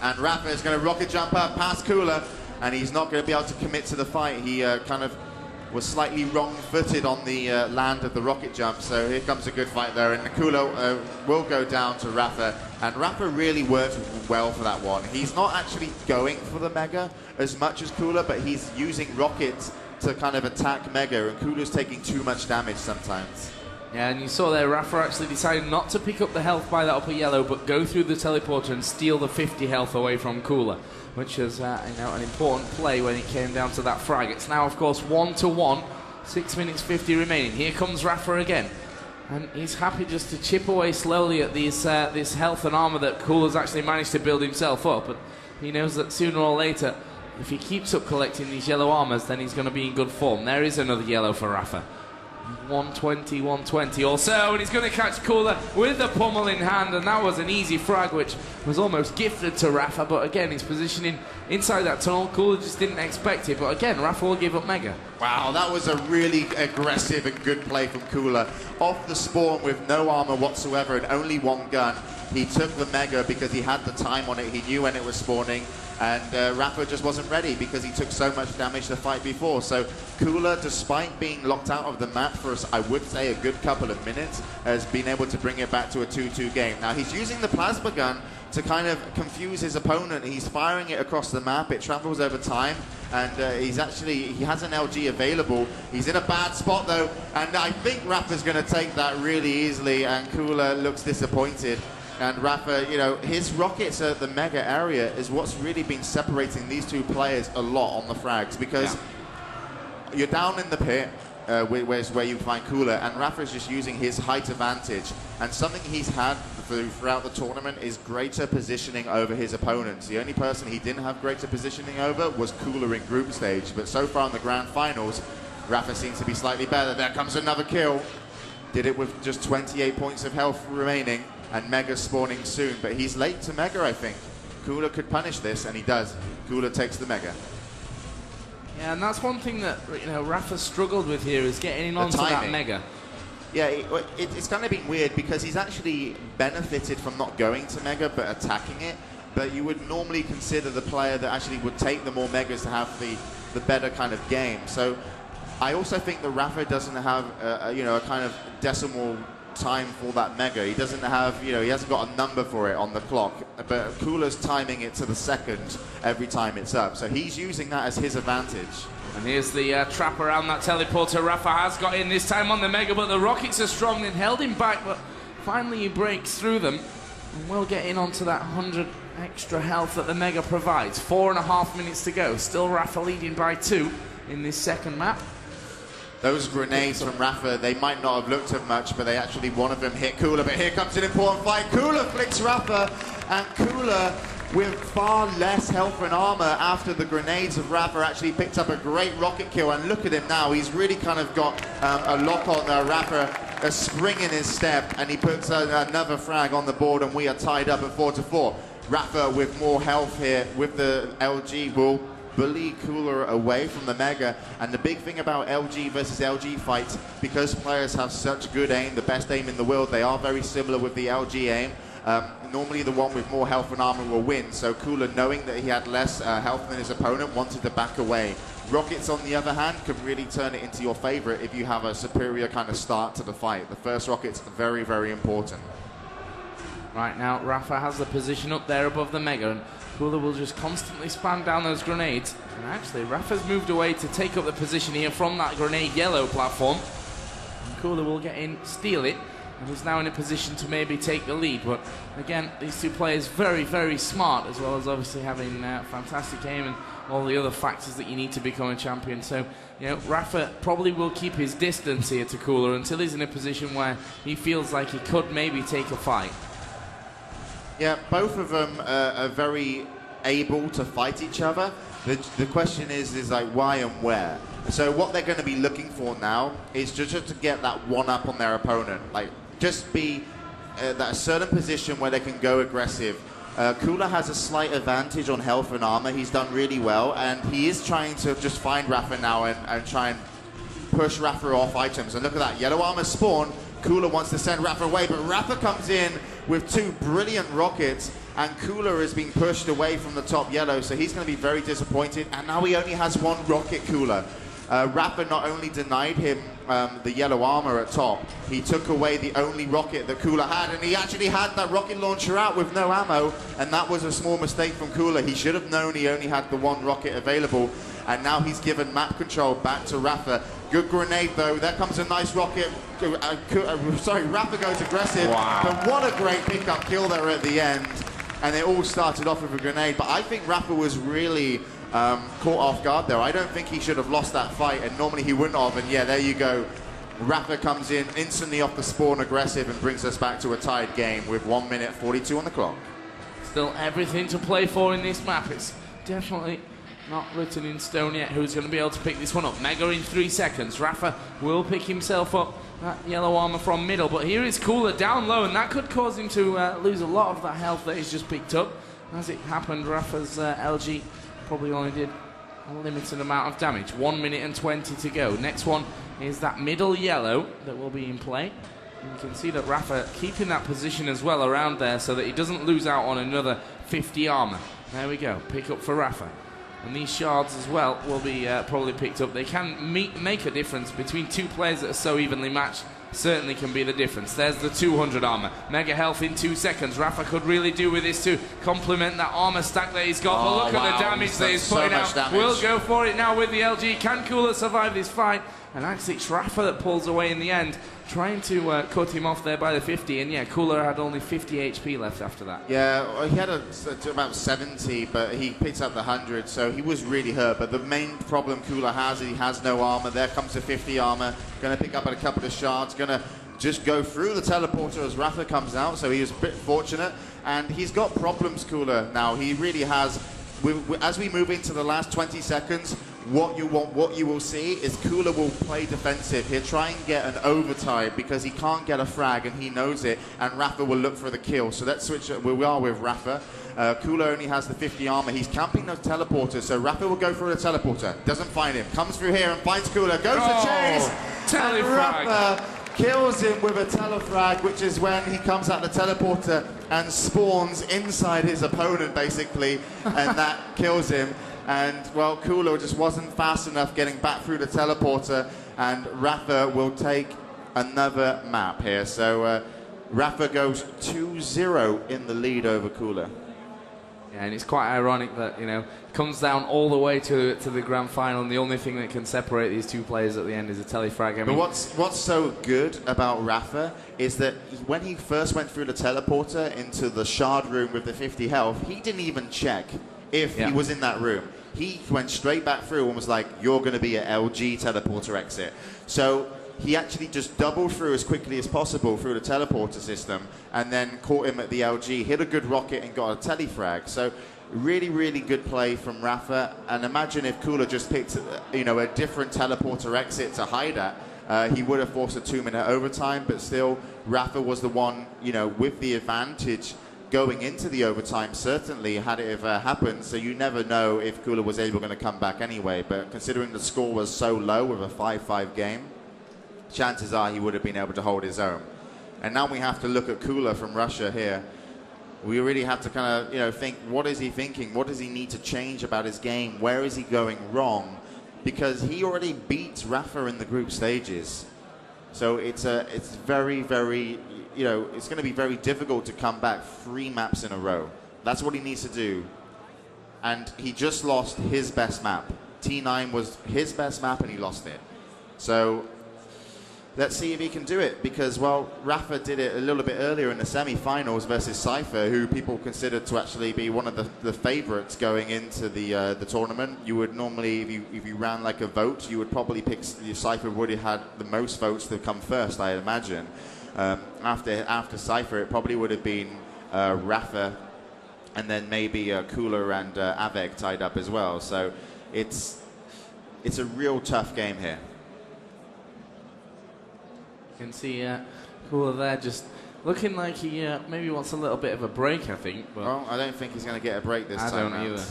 And Rapha is going to rocket jump up past Cooler, and he's not going to be able to commit to the fight. He kind of was slightly wrong-footed on the land of the rocket jump, so here comes a good fight there, and Cooler will go down to Rapha, and Rapha really worked well for that one. He's not actually going for the Mega as much as Cooler, but he's using rockets to kind of attack Mega, and Cooler's taking too much damage sometimes. Yeah, and you saw there, Rapha actually decided not to pick up the health by that upper yellow, but go through the teleporter and steal the 50 health away from Cooler, which is you know, an important play when it came down to that frag. It's now, of course, 1-1, 6 minutes 50 remaining. Here comes Rapha again, and he's happy just to chip away slowly at these, this health and armor that Cooler's actually managed to build himself up. But he knows that sooner or later, if he keeps up collecting these yellow armors, then he's going to be in good form. There is another yellow for Rapha. 120, 120 or so, and he's going to catch Cooler with the pummel in hand, and that was an easy frag, which was almost gifted to Rapha, but again, his positioning inside that tunnel, Cooler just didn't expect it, but again, Rapha will give up Mega. Wow, that was a really aggressive and good play from Cooler. Off the spawn with no armor whatsoever and only one gun, he took the Mega because he had the time on it, he knew when it was spawning, and Rapha just wasn't ready because he took so much damage the fight before. So Cooler, despite being locked out of the map for, I would say, a good couple of minutes, has been able to bring it back to a 2-2 game. Now he's using the plasma gun to kind of confuse his opponent. He's firing it across the map, it travels over time, and he has an LG available. He's in a bad spot though, and I think Rapha's going to take that really easily, and Cooler looks disappointed. And Rapha, you know, his rockets at the Mega area is what's really been separating these two players a lot on the frags, because you're down in the pit, where you find Cooler, and Rapha's just using his height advantage. And something he's had throughout the tournament is greater positioning over his opponents. The only person he didn't have greater positioning over was Cooler in group stage, but so far in the grand finals, Rapha seems to be slightly better. There comes another kill. Did it with just 28 points of health remaining, and Mega spawning soon, but he's late to Mega, I think. Cooler could punish this, and he does. Cooler takes the Mega. Yeah, and that's one thing that, you know, Rapha struggled with here, is getting onto that Mega. Yeah, it's kind of been weird because he's actually benefited from not going to Mega but attacking it. But you would normally consider the player that actually would take the more Megas to have the better kind of game. So I also think that Rapha doesn't have you know, a kind of decimal time for that Mega. He doesn't have, you know, he hasn't got a number for it on the clock, but Cooler's timing it to the second every time it's up, so he's using that as his advantage. And here's the trap around that teleporter. Rapha has got in this time on the Mega, but the rockets are strong and held him back, but finally he breaks through them and will get in onto that 100 extra health that the Mega provides. 4.5 minutes to go, still Rapha leading by 2 in this second map. Those grenades from Rapha, they might not have looked at much, but they actually, one of them hit Cooler. But here comes an important fight. Cooler flicks Rapha, and Cooler, with far less health and armor after the grenades of Rapha, actually picked up a great rocket kill. And look at him now. He's really kind of got a lock on Rapha, a spring in his step, and he puts another frag on the board, and we are tied up at 4-4. Rapha with more health here with the LG will bully Cooler away from the Mega. And the big thing about LG versus LG fights, because players have such good aim, the best aim in the world, they are very similar with the LG aim. Normally the one with more health and armor will win, so Cooler, knowing that he had less health than his opponent, wanted to back away. Rockets, on the other hand, can really turn it into your favorite if you have a superior kind of start to the fight. The first rocket's very, very important. Right now, Rapha has the position up there above the Mega, and Cooler will just constantly spam down those grenades. And actually, Rapha's moved away to take up the position here from that grenade yellow platform. And Cooler will get in, steal it, and is now in a position to maybe take the lead. But again, these two players very, very smart, as well as obviously having fantastic aim and all the other factors that you need to become a champion. So, you know, Rapha probably will keep his distance here to Cooler until he's in a position where he feels like he could maybe take a fight. Yeah, both of them are very able to fight each other. The question is like why and where. So what they're going to be looking for now is just to get that one up on their opponent. Like, just be at a certain position where they can go aggressive. Cooler has a slight advantage on health and armor. He's done really well, and he is trying to just find Rapha now and try and push Rapha off items. And look at that, yellow armor spawn. Cooler wants to send Rapha away, but Rapha comes in with two brilliant rockets, and Cooler is being pushed away from the top yellow, so he's going to be very disappointed. And now he only has one rocket, Cooler. Rapha not only denied him the yellow armor at top, he took away the only rocket that Cooler had, and he actually had that rocket launcher out with no ammo, and that was a small mistake from Cooler. He should have known he only had the one rocket available, and now he's given map control back to Rapha. Good grenade though, there comes a nice rocket. Sorry, Rapha goes aggressive, but what a great pickup kill there at the end, and it all started off with a grenade. But I think Rapha was really caught off guard there. I don't think he should have lost that fight, and normally he wouldn't have. And yeah, there you go. Rapha comes in instantly off the spawn aggressive and brings us back to a tied game with 1 minute 42 on the clock. Still everything to play for in this map. It's definitely not written in stone yet who's going to be able to pick this one up. Mega in 3 seconds. Rapha will pick himself up that yellow armor from middle, but here is Cooler down low, and that could cause him to lose a lot of that health that he's just picked up. As it happened, Rapha's LG probably only did a limited amount of damage. 1 minute and 20 to go. Next one is that middle yellow that will be in play. And you can see that Rapha keeping that position as well around there so that he doesn't lose out on another 50 armor. There we go, pick up for Rapha. And these shards as well will be probably picked up. They can make a difference between two players that are so evenly matched. Certainly can be the difference. There's the 200 armor. Mega health in 2 seconds. Rapha could really do with this to complement that armor stack that he's got. But look at the damage that he's putting out. We'll go for it now with the LG. Can Cooler survive this fight? And actually it's Rapha that pulls away in the end, trying to cut him off there by the 50. And yeah, Cooler had only 50 HP left after that. Yeah, well, he had about 70, but he picked up the 100, so he was really hurt. But the main problem Cooler has is he has no armor. There comes the 50 armor. Going to pick up a couple of shards. Going to just go through the teleporter as Rapha comes out, so he was a bit fortunate. And he's got problems, Cooler, now. He really has. As we move into the last 20 seconds, what you will see is Cooler will play defensive. He'll try and get an overtime because he can't get a frag and he knows it, and Rapha will look for the kill. So let's switch where we are with Rapha. Cooler only has the 50 armor. He's camping the teleporter, so Rapha will go for the teleporter. Doesn't find him. Comes through here and finds Cooler. Goes to chase. And Rapha kills him with a telefrag, which is when he comes out the teleporter and spawns inside his opponent, basically, and that kills him. And, well, Cooler just wasn't fast enough getting back through the teleporter, and Rapha will take another map here. So Rapha goes 2-0 in the lead over Cooler. Yeah, and it's quite ironic that, you know, it comes down all the way to the grand final, and the only thing that can separate these two players at the end is a telefrag. I mean, but what's so good about Rapha is that when he first went through the teleporter into the shard room with the 50 health, he didn't even check if he was in that room. He went straight back through and was like, you're going to be at LG teleporter exit. So he actually just doubled through as quickly as possible through the teleporter system and then caught him at the LG, hit a good rocket and got a telefrag. So really, really good play from Rapha. And imagine if Cooler just picked, you know, a different teleporter exit to hide at. He would have forced a 2-minute overtime, but still Rapha was the one, you know, with the advantage going into the overtime, certainly, had it have happened. So you never know if Cooler was able to come back anyway. But considering the score was so low with a 5-5 game, chances are he would have been able to hold his own. And now we have to look at Cooler from Russia here. We really have to kind of, you know, think, what is he thinking? What does he need to change about his game? Where is he going wrong? Because he already beat Rapha in the group stages. So it's very, very, you know, it's going to be very difficult to come back 3 maps in a row. That's what he needs to do. And he just lost his best map. T9 was his best map and he lost it. So let's see if he can do it, because, well, Rapha did it a little bit earlier in the semi-finals versus Cypher, who people considered to actually be one of the favorites going into the tournament. You would normally, if you ran like a vote, you would probably pick, Cypher would have had the most votes to come first, I imagine. After Cypher, it probably would have been Rapha, and then maybe Cooler and Avec tied up as well. So it's a real tough game here. You can see Cooler there just looking like he maybe wants a little bit of a break, I think. But well, I don't think he's going to get a break this time. I don't either.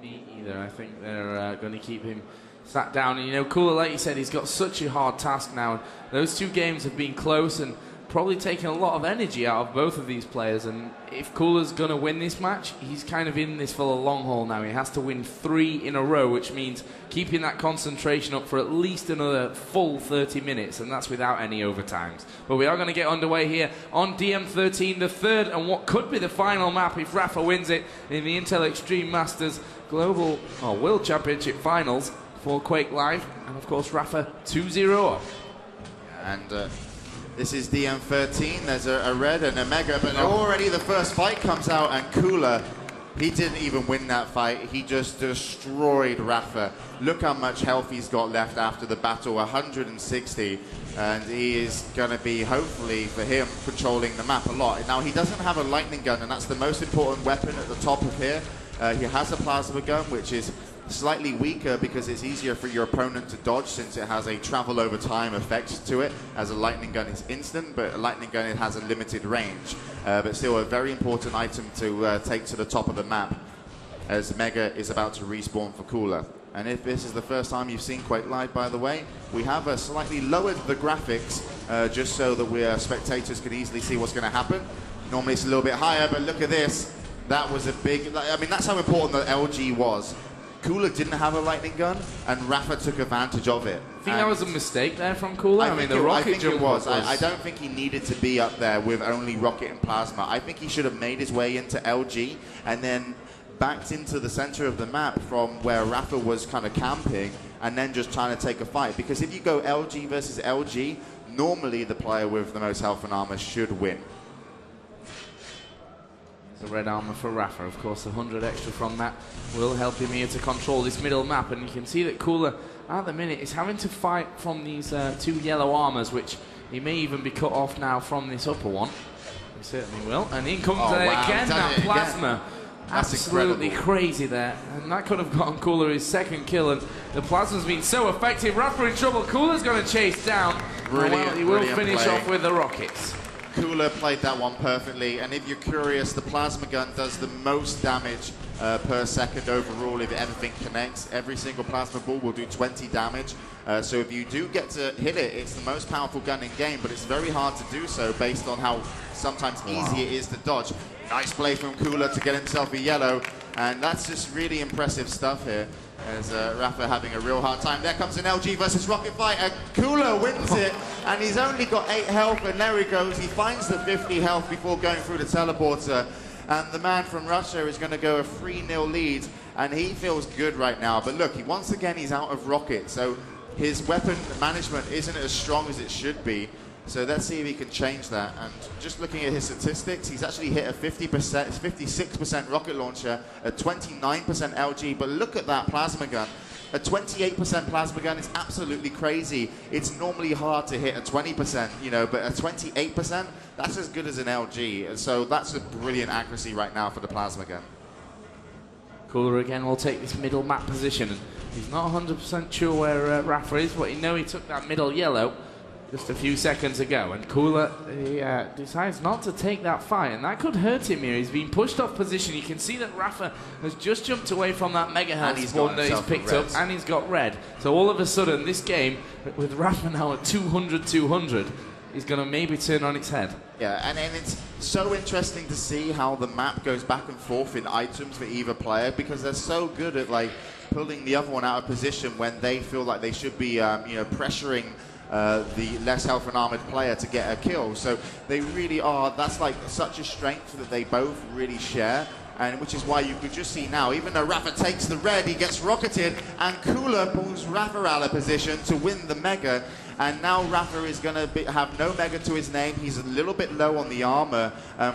Me either. I think they're going to keep him sat down. And, you know, Cooler, like you said, he's got such a hard task now. Those 2 games have been close and probably taken a lot of energy out of both of these players. And if Cooler's going to win this match, he's kind of in this for the long haul now. He has to win 3 in a row, which means keeping that concentration up for at least another full 30 minutes, and that's without any overtimes. But we are going to get underway here on DM13, the 3rd and what could be the final map if Rapha wins it in the Intel Extreme Masters Global World Championship Finals for Quake Live. And of course, Rapha 2-0 up. And this is DM13, there's a red and a mega, but already the first fight comes out, and Cooler, he didn't even win that fight. He just destroyed Rapha. Look how much health he's got left after the battle, 160, and he is going to be, hopefully for him, controlling the map a lot. Now, he doesn't have a lightning gun, and that's the most important weapon at the top of here. He has a plasma gun, which is slightly weaker because it's easier for your opponent to dodge since it has a travel over time effect to it, as a lightning gun is instant, but a lightning gun, it has a limited range. But still a very important item to take to the top of the map, as Mega is about to respawn for Cooler. And if this is the first time you've seen Quake Live, by the way, we have slightly lowered the graphics just so that spectators can easily see what's going to happen. Normally it's a little bit higher, but look at this. That was a big, I mean, that's how important the LG was. Cooler didn't have a lightning gun, and Rapha took advantage of it. I think that was a mistake there from Cooler. I mean, the rocket jump was. I don't think he needed to be up there with only rocket and plasma. I think he should have made his way into LG and then backed into the center of the map from where Rapha was kind of camping, and then just trying to take a fight. Because if you go LG versus LG, normally the player with the most health and armor should win. The red armor for Rapha, of course, 100 extra from that will help him here to control this middle map. And you can see that Cooler, at the minute, is having to fight from these 2 yellow armors, which he may even be cut off now from this upper one. He certainly will. And in comes again that plasma. Absolutely incredible. Crazy there. And that could have gotten Cooler his 2nd kill. And the plasma's been so effective. Rapha in trouble. Cooler's going to chase down. Well, he will finish off with the rockets. Cooler played that one perfectly, and if you're curious, the plasma gun does the most damage per second overall if everything connects. Every single plasma ball will do 20 damage, so if you do get to hit it, it's the most powerful gun in game, but it's very hard to do so based on how sometimes easy it is to dodge. Nice play from Cooler to get himself a yellow, and that's just really impressive stuff here. As Rapha having a real hard time. There comes an LG versus Rocket fight, and Cooler wins it, and he's only got 8 health, and there he goes. He finds the 50 health before going through the teleporter, and the man from Russia is going to go a 3-0 lead, and he feels good right now. But look, once again, he's out of rocket, so his weapon management isn't as strong as it should be. So let's see if he can change that. And just looking at his statistics, he's actually hit a 56% rocket launcher, a 29% LG. But look at that plasma gun. A 28% plasma gun is absolutely crazy. It's normally hard to hit a 20%, you know, but a 28%, that's as good as an LG. And so that's a brilliant accuracy right now for the plasma gun. Cooler again will take this middle map position. And he's not 100% sure where Rapha is, but he knows he took that middle yellow. just a few seconds ago, and Cooler he, decides not to take that fight, and that could hurt him here. He's been pushed off position. You can see that Rapha has just jumped away from that mega health spawn that he's picked up, and he's got red. So all of a sudden, this game, with Rapha now at 200-200, is going to maybe turn on its head. Yeah, and it's so interesting to see how the map goes back and forth in items for either player, because they're so good at like pulling the other one out of position when they feel like they should be, pressuring the less health and armored player to get a kill. So they really are, that's like such a strength that they both really share, and which is why you could just see now, even though Rapha takes the red, he gets rocketed, and Cooler pulls Rapha out of position to win the Mega. And now Rapha is going to have no Mega to his name. He's a little bit low on the armor,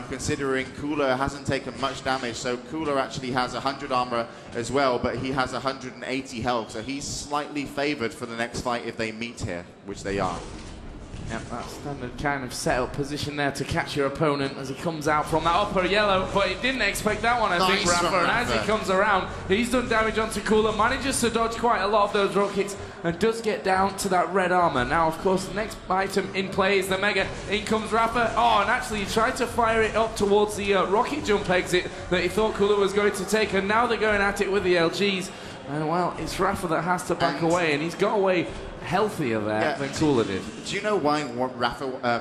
considering Cooler hasn't taken much damage. So Cooler actually has 100 armor as well, but he has 180 health. So he's slightly favored for the next fight if they meet here, which they are. Yep, that standard kind of setup position there to catch your opponent as he comes out from that upper yellow, but he didn't expect that one, I think, Rapha. And as he comes around, he's done damage onto Cooler, manages to dodge quite a lot of those rockets, and does get down to that red armor. Now, of course, the next item in play is the Mega. In comes Rapha. Oh, and actually, he tried to fire it up towards the rocket jump exit that he thought Cooler was going to take, and now they're going at it with the LGs. And, well, it's Rapha that has to back away, and he's got away healthier there than Cooler did. Do you know why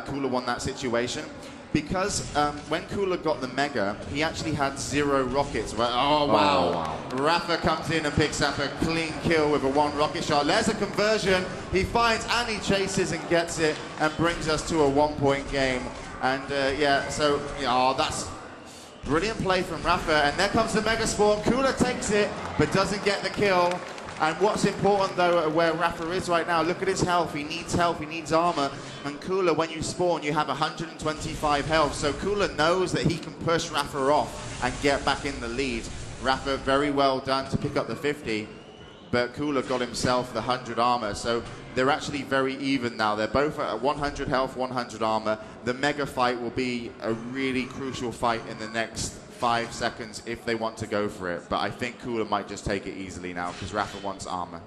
Cooler won that situation? Because when Cooler got the Mega, he actually had 0 rockets. Oh, wow. Rapha comes in and picks up a clean kill with a 1 rocket shot. There's a conversion. He finds and he chases and gets it and brings us to a 1-point game. And that's brilliant play from Rapha. And there comes the Mega Spawn. Cooler takes it, but doesn't get the kill. And what's important, though, where Rapha is right now, look at his health. He needs armor. And Cooler, when you spawn, you have 125 health. So Cooler knows that he can push Rapha off and get back in the lead. Rapha, very well done to pick up the 50. But Cooler got himself the 100 armor. So they're actually very even now. They're both at 100 health, 100 armor. The Mega fight will be a really crucial fight in the next 5 seconds if they want to go for it, but I think Cooler might just take it easily now because Rapha wants armor.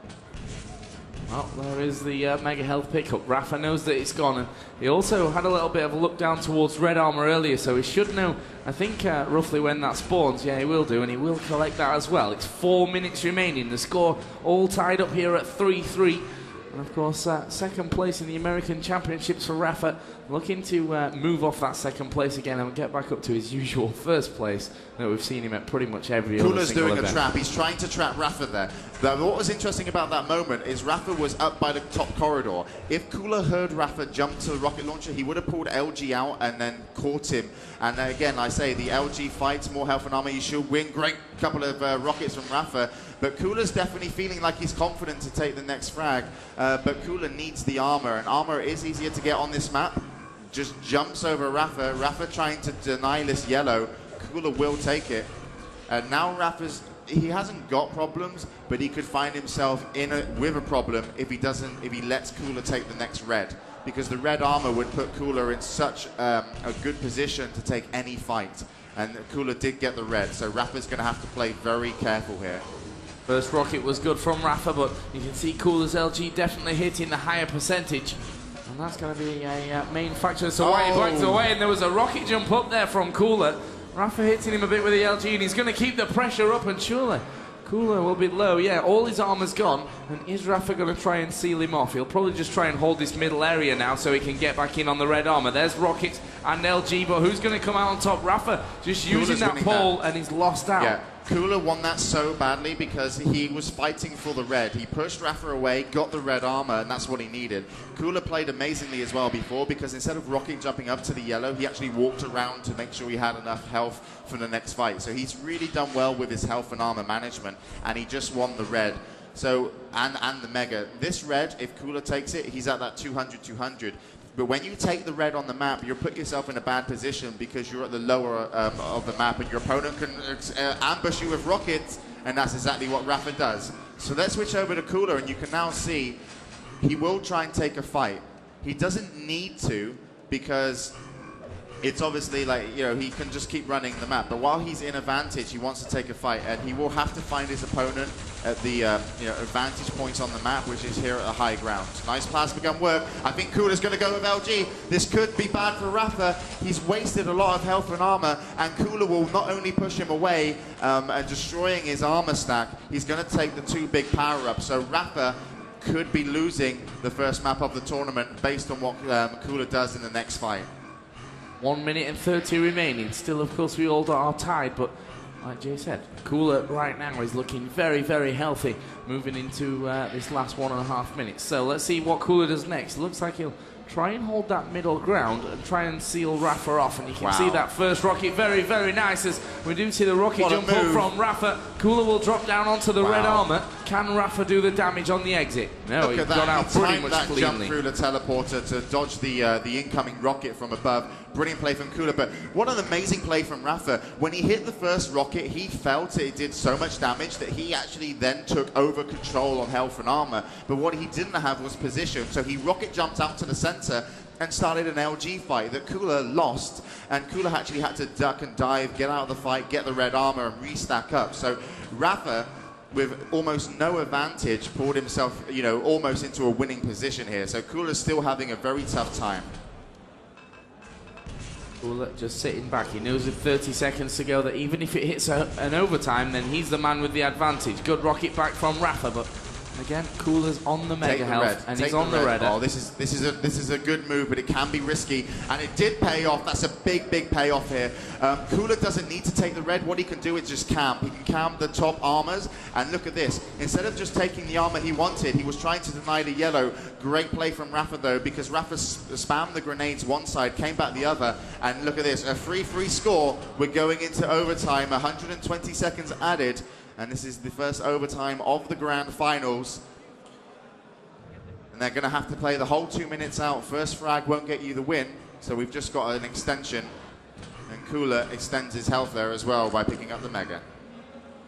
Well, there is the Mega health pickup. Rapha knows that it's gone, and he also had a little bit of a look down towards red armor earlier, so he should know, I think, roughly when that spawns. Yeah, he will do, and he will collect that as well. It's 4 minutes remaining. The score all tied up here at 3-3. And of course, second place in the American Championships for Rapha, looking to move off that second place again and get back up to his usual first place that we've seen him at pretty much every other single event. Cooler's doing a trap. He's trying to trap Rapha there. But what was interesting about that moment is Rapha was up by the top corridor. If Cooler heard Rapha jump to the rocket launcher, he would have pulled LG out and then caught him. And again, I say, the LG fights, more health and armor, you should win. Great couple of rockets from Rapha. But Cooler's definitely feeling like he's confident to take the next frag. But Cooler needs the armor, and armor is easier to get on this map. Just jumps over Rapha. Rapha trying to deny this yellow. Cooler will take it. And now he hasn't got problems, but he could find himself with a problem if he lets Cooler take the next red. Because the red armor would put Cooler in such a good position to take any fight. And Cooler did get the red, so Rapha's going to have to play very careful here. First rocket was good from Rapha, but you can see Cooler's LG definitely hitting the higher percentage. And that's going to be a main factor. So he blanks away, and there was a rocket jump up there from Cooler. Rapha hitting him a bit with the LG, and he's going to keep the pressure up, and surely Cooler will be low. Yeah, all his armor's gone, and is Rapha going to try and seal him off? He'll probably just try and hold this middle area now so he can get back in on the red armor. There's rockets and LG, but who's going to come out on top? Rapha just using that pole, and he's lost out. Yeah. Cooler won that so badly because he was fighting for the red. He pushed Rapha away, got the red armor, and that's what he needed. Cooler played amazingly as well before because instead of rocket jumping up to the yellow, he actually walked around to make sure he had enough health for the next fight. So he's really done well with his health and armor management, and he just won the red. So, and the Mega. This red, if Cooler takes it, he's at that 200-200. But when you take the red on the map, you put yourself in a bad position because you're at the lower of the map, and your opponent can ambush you with rockets, and that's exactly what Rapha does. So let's switch over to Cooler, and you can now see he will try and take a fight. He doesn't need to because it's obviously like, he can just keep running the map. But while he's in advantage, he wants to take a fight, and he will have to find his opponent at the advantage point on the map, which is here at the high ground. Nice plasma gun work. I think Cooler's going to go with LG. This could be bad for Rapha. He's wasted a lot of health and armor, and Cooler will not only push him away and destroying his armor stack, he's going to take the 2 big power-ups. So Rapha could be losing the first map of the tournament based on what Cooler does in the next fight. 1 minute and 30 remaining. Still, of course, we all are tied, but like Jay said, Cooler right now is looking very, very healthy moving into this last 1.5 minutes. So let's see what Cooler does next. Looks like he'll try and hold that middle ground and try and seal Rapha off. And you can see that first rocket very, very nice as we do see the rocket jump up from Rapha. Cooler will drop down onto the red armor. Can Rapha do the damage on the exit? No, he's gone out pretty much cleanly. Jump through the teleporter to dodge the incoming rocket from above. Brilliant play from Cooler, but what an amazing play from Rapha. When he hit the first rocket, he felt it did so much damage that he actually then took over control on health and armor. But what he didn't have was position, so he rocket jumped out to the center and started an LG fight that Cooler lost, and Cooler actually had to duck and dive, get out of the fight, get the red armor, and restack up. So Rapha, with almost no advantage, pulled himself, almost into a winning position here. So Cooler's still having a very tough time. Cooler just sitting back. He knows with 30 seconds to go that even if it hits an overtime, then he's the man with the advantage. Good rocket back from Rapha, but again, Cooler's on the mega health, and he's on the red. Oh, this is a good move, but it can be risky, and it did pay off. That's a big payoff here. Cooler doesn't need to take the red. What he can do is just camp. He can camp the top armors, and look at this. Instead of just taking the armor he wanted, he was trying to deny the yellow. Great play from Rapha though, because Rapha spammed the grenades one side, came back the other, and look at this, a 3-3 score. We're going into overtime, 120 seconds added. And this is the first overtime of the grand finals. And they're going to have to play the whole 2 minutes out. First frag won't get you the win, so we've just got an extension. And Cooler extends his health there as well by picking up the mega.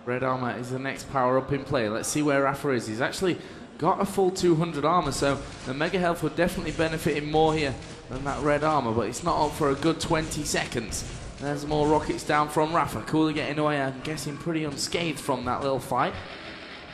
Red armor is the next power-up in play. Let's see where Rapha is. He's actually got a full 200 armor, so the mega health would definitely benefit him more here than that red armor, but it's not up for a good 20 seconds. There's more rockets down from Rapha. Cooler getting away, I'm guessing, pretty unscathed from that little fight.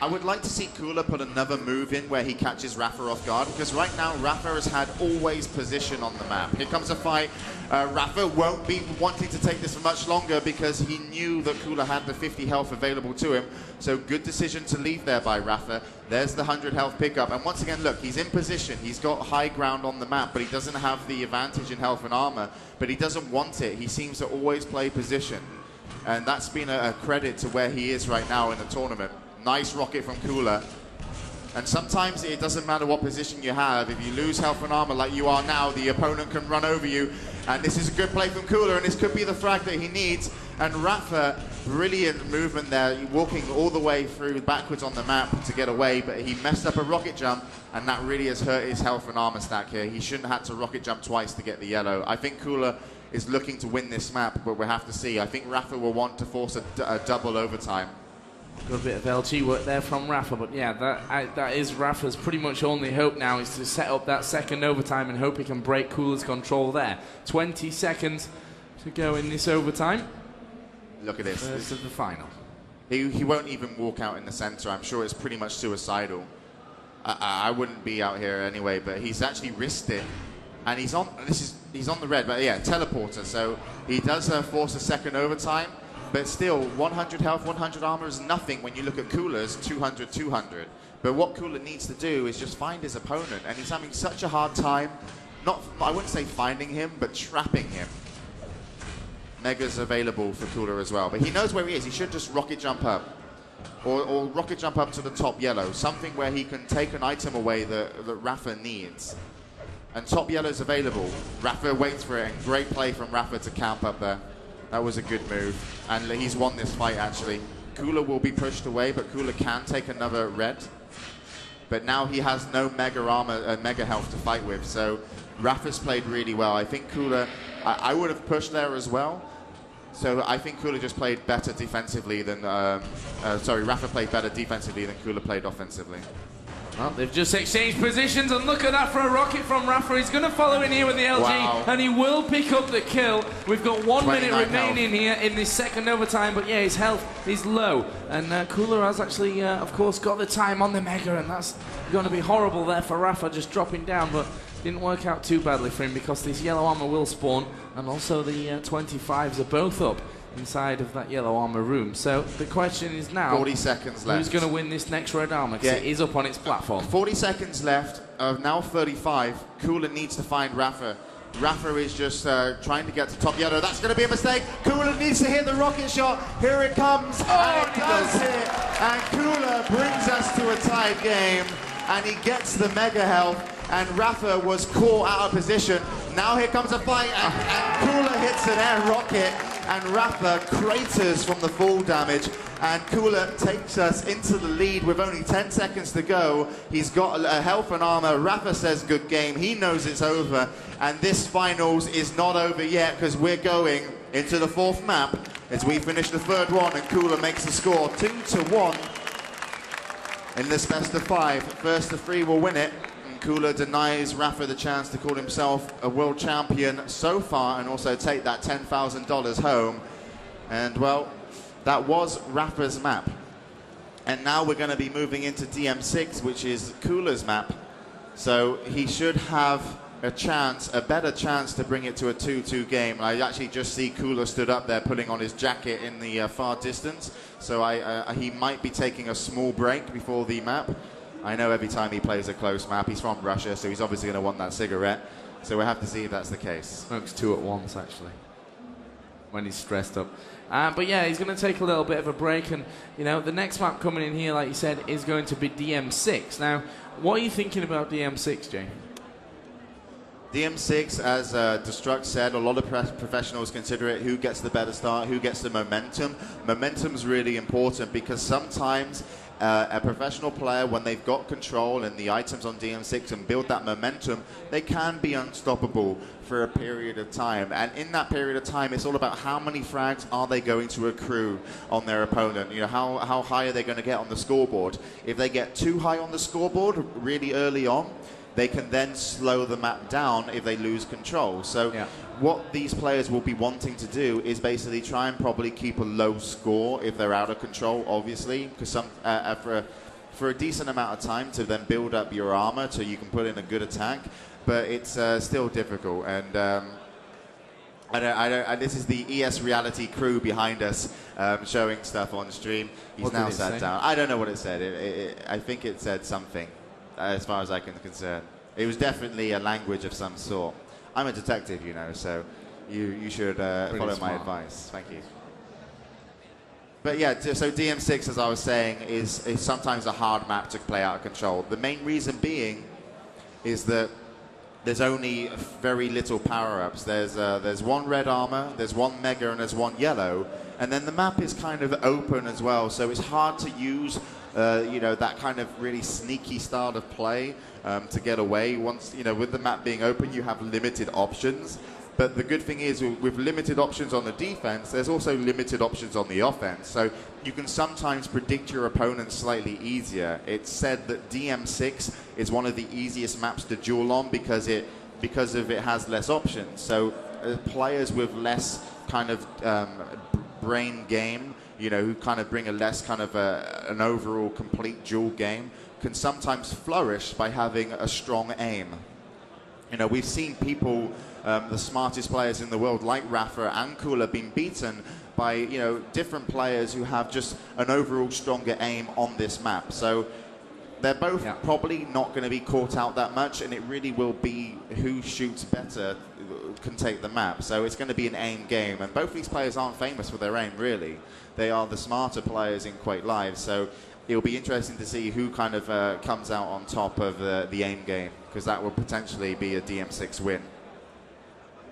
I would like to see Cooler put another move in where he catches Rapha off guard, because right now Rapha has had always position on the map. Here comes a fight. Rapha won't be wanting to take this for much longer because he knew that Cooler had the 50 health available to him. So good decision to leave there by Rapha. There's the 100 health pickup. And once again, look, he's in position. He's got high ground on the map, but he doesn't have the advantage in health and armor. But he doesn't want it. He seems to always play position. And that's been a credit to where he is right now in the tournament. Nice rocket from Cooler. And sometimes it doesn't matter what position you have. If you lose health and armor like you are now, the opponent can run over you. And this is a good play from Cooler, and this could be the frag that he needs. And Rapha, brilliant movement there, walking all the way through backwards on the map to get away, but he messed up a rocket jump, and that really has hurt his health and armor stack here. He shouldn't have had to rocket jump twice to get the yellow. I think Cooler is looking to win this map, but we'll have to see. I think Rapha will want to force a double overtime. Good bit of LG work there from Rapha, but yeah, that is Rapha's pretty much only hope now, is to set up that second overtime and hope he can break Cooler's control there. 20 seconds to go in this overtime. Look at this. First of the final. He won't even walk out in the center. I'm sure it's pretty much suicidal. I wouldn't be out here anyway, but he's actually risked it. And he's on the red, but yeah, teleporter. So he does force a second overtime. But still, 100 health, 100 armor is nothing when you look at Cooler's 200, 200. But what Cooler needs to do is just find his opponent, and he's having such a hard time, I wouldn't say finding him, but trapping him. Mega's available for Cooler as well, but he knows where he is. He should just rocket jump up, or rocket jump up to the top yellow, something where he can take an item away that Rapha needs. And top yellow's available. Rapha waits for it, and great play from Rapha to camp up there. That was a good move, and he's won this fight actually. Cooler will be pushed away, but Cooler can take another red. But now he has no mega armor, mega health to fight with, so Rapha's played really well. I think Cooler, I would have pushed there as well. So I think Cooler just played better defensively than, Rapha played better defensively than Cooler played offensively. Well, they've just exchanged positions, and look at that for a rocket from Rapha. He's going to follow in here with the LG, and he will pick up the kill. We've got 1 minute remaining here in this second overtime, but yeah, his health is low. And Cooler has actually, of course, got the time on the Mega, and that's going to be horrible there for Rapha, just dropping down, but didn't work out too badly for him because this yellow armor will spawn, and also the 25s are both up inside of that yellow armor room. So the question is now, 40 seconds left. Who's going to win this next red armor? Because it is up on its platform. 40 seconds left. Now 35. Cooler needs to find Rapha. Rapha is just trying to get to top yellow. That's going to be a mistake. Cooler needs to hit the rocket shot. Here it comes. And it does hit. And Cooler brings us to a tied game. And he gets the mega health. And Rapha was caught out of position. Now here comes a fight. And Cooler hits an air rocket. And Rapha craters from the fall damage, and Cooler takes us into the lead with only 10 seconds to go. He's got a health and armor. Rapha says good game. He knows it's over, and this finals is not over yet because we're going into the 4th map as we finish the 3rd one, and Cooler makes the score 2-1 in this best of 5. First to 3 will win it. Cooler denies Rapha the chance to call himself a world champion so far and also take that $10,000 home. And well, that was Rapha's map. And now we're going to be moving into DM6, which is Cooler's map. So he should have a chance, a better chance to bring it to a 2-2 game. I actually just see Cooler stood up there putting on his jacket in the far distance. So he might be taking a small break before the map. I know every time he plays a close map, he's from Russia, so he's obviously going to want that cigarette. So we'll have to see if that's the case. Smokes 2 at once, actually, when he's stressed up. But yeah, he's going to take a little bit of a break, and you know, the next map coming in here, like you said, is going to be DM6. Now, what are you thinking about DM6, Jay? DM6, as Destruct said, a lot of professionals consider it who gets the better start, who gets the momentum. Momentum's really important because sometimes a professional player, when they've got control and the items on DM6 and build that momentum, they can be unstoppable for a period of time. And in that period of time, it's all about how many frags are they going to accrue on their opponent. You know, how high are they going to get on the scoreboard? If they get too high on the scoreboard really early on, they can then slow the map down if they lose control. So what these players will be wanting to do is basically try and probably keep a low score if they're out of control, obviously, because for a decent amount of time to then build up your armor so you can put in a good attack. But it's still difficult. And this is the ES Reality crew behind us showing stuff on stream. He's now sat down. I don't know what it said. I think it said something. As far as I can concern, it was definitely a language of some sort. I'm a detective, you know, so you should follow my advice. Thank you. But yeah, so DM6, as I was saying, is sometimes a hard map to play out of control. The main reason being is that there's only very little power-ups. There's 1 red armor, there's 1 mega, and there's 1 yellow, and then the map is kind of open as well. So it's hard to use. You know, that kind of really sneaky style of play to get away. Once, you know, with the map being open, you have limited options. But the good thing is, with limited options on the defense, there's also limited options on the offense. So you can sometimes predict your opponent slightly easier. It's said that DM6 is one of the easiest maps to duel on because it has less options. So players with less kind of brain game, you know, who kind of bring a less kind of an overall complete duel game, can sometimes flourish by having a strong aim. You know, we've seen people, the smartest players in the world, like Rapha and Cooler, being beaten by, you know, different players who have just an overall stronger aim on this map. So they're both probably not going to be caught out that much, and it really will be who shoots better can take the map. So it's going to be an aim game, and both these players aren't famous for their aim, really. They are the smarter players in Quake Live, so it'll be interesting to see who kind of comes out on top of the aim game, because that will potentially be a DM6 win.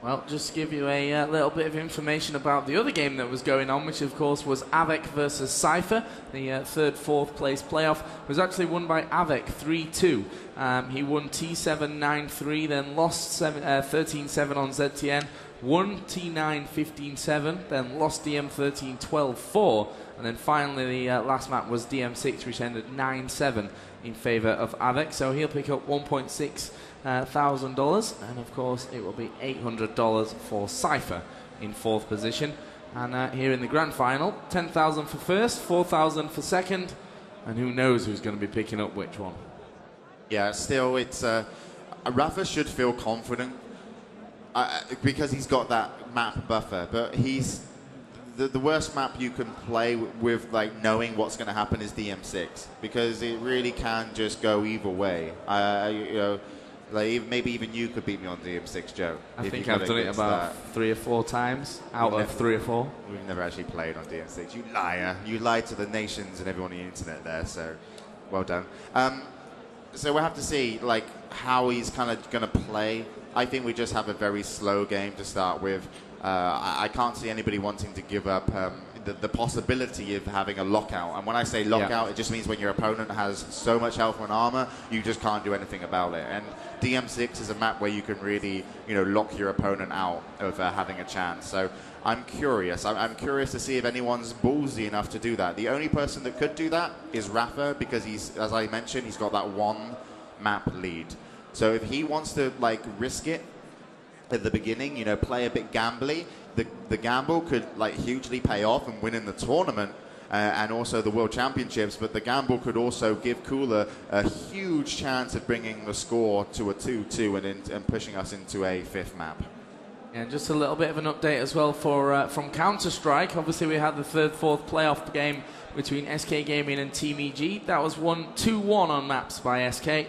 Well, just to give you a little bit of information about the other game that was going on, which of course was AVEC versus Cypher. The 3rd, 4th place playoff was actually won by AVEC 3-2. He won T7 9-3, then lost 13-7 on ZTN, won T9 15-7, then lost DM13 12-4, and then finally the last map was DM6, which ended 9-7 in favour of Avec. So he'll pick up $1.6 thousand, and of course it will be $800 for Cypher in 4th position. And here in the grand final, 10,000 for first, 4,000 for second, and who knows who's going to be picking up which one. Yeah, still, it's Rapha should feel confident because he's got that map buffer. But he's the worst map you can play with, like knowing what's going to happen, is DM6, because it really can just go either way. You know, like maybe even you could beat me on DM6, Joe. I think I've done it about 3 or 4 times out of 3 or 4. We've never actually played on DM6. You liar! You lied to the nations and everyone on the internet there. So, well done. So we'll have to see like how he's kind of going to play. I think we just have a very slow game to start with. I can't see anybody wanting to give up the possibility of having a lockout. And when I say lockout, it just means when your opponent has so much health and armor, you just can't do anything about it. And DM6 is a map where you can really, you know, lock your opponent out of having a chance. So I'm curious. I'm curious to see if anyone's ballsy enough to do that. The only person that could do that is Rapha, because he's, as I mentioned, he's got that 1 map lead. So if he wants to like risk it at the beginning, you know, play a bit gambly, the gamble could like hugely pay off and win in the tournament and also the World Championships, but the gamble could also give Cooler a huge chance of bringing the score to a 2-2 and pushing us into a 5th map. And just a little bit of an update as well for from Counter-Strike. Obviously we had the 3rd, 4th playoff game between SK Gaming and Team EG. That was won 2-1 on maps by SK.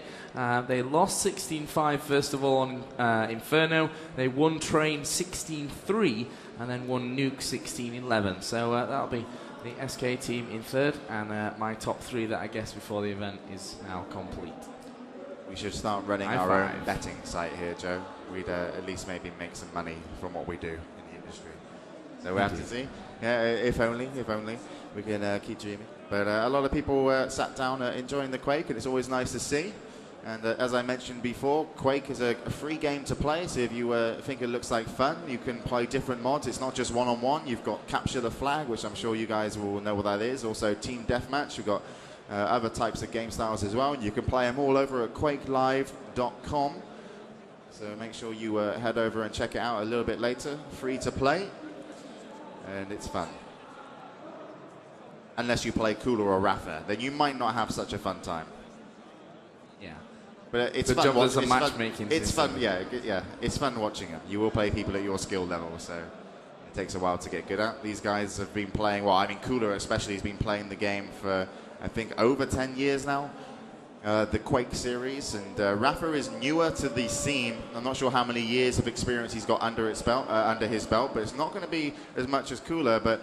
They lost 16-5 first of all on Inferno. They won Train 16-3 and then won Nuke 16-11. So that'll be the SK team in 3rd, and my top 3 that I guessed before the event is now complete. We should start running our own betting site here, Joe. We'd at least maybe make some money from what we do in the industry. So we have to see. Yeah, if only we can keep dreaming. But a lot of people sat down enjoying the Quake, and it's always nice to see. And as I mentioned before, Quake is a free game to play, so if you think it looks like fun, you can play different mods. It's not just one-on-one. You've got Capture the Flag, which I'm sure you guys will know what that is. Also Team Deathmatch. You've got other types of game styles as well, and you can play them all over at quakelive.com. So make sure you head over and check it out a little bit later. Free to play, and it's fun. Unless you play Cooler or Rapha, then you might not have such a fun time. Yeah. But it's fun. It's fun. Yeah, it's fun watching them. You will play people at your skill level, so it takes a while to get good at. These guys have been playing. Well, I mean, Cooler especially has been playing the game for I think over 10 years now. The Quake series, and Rapha is newer to the scene. I'm not sure how many years of experience he's got under his belt, but it's not going to be as much as Cooler. But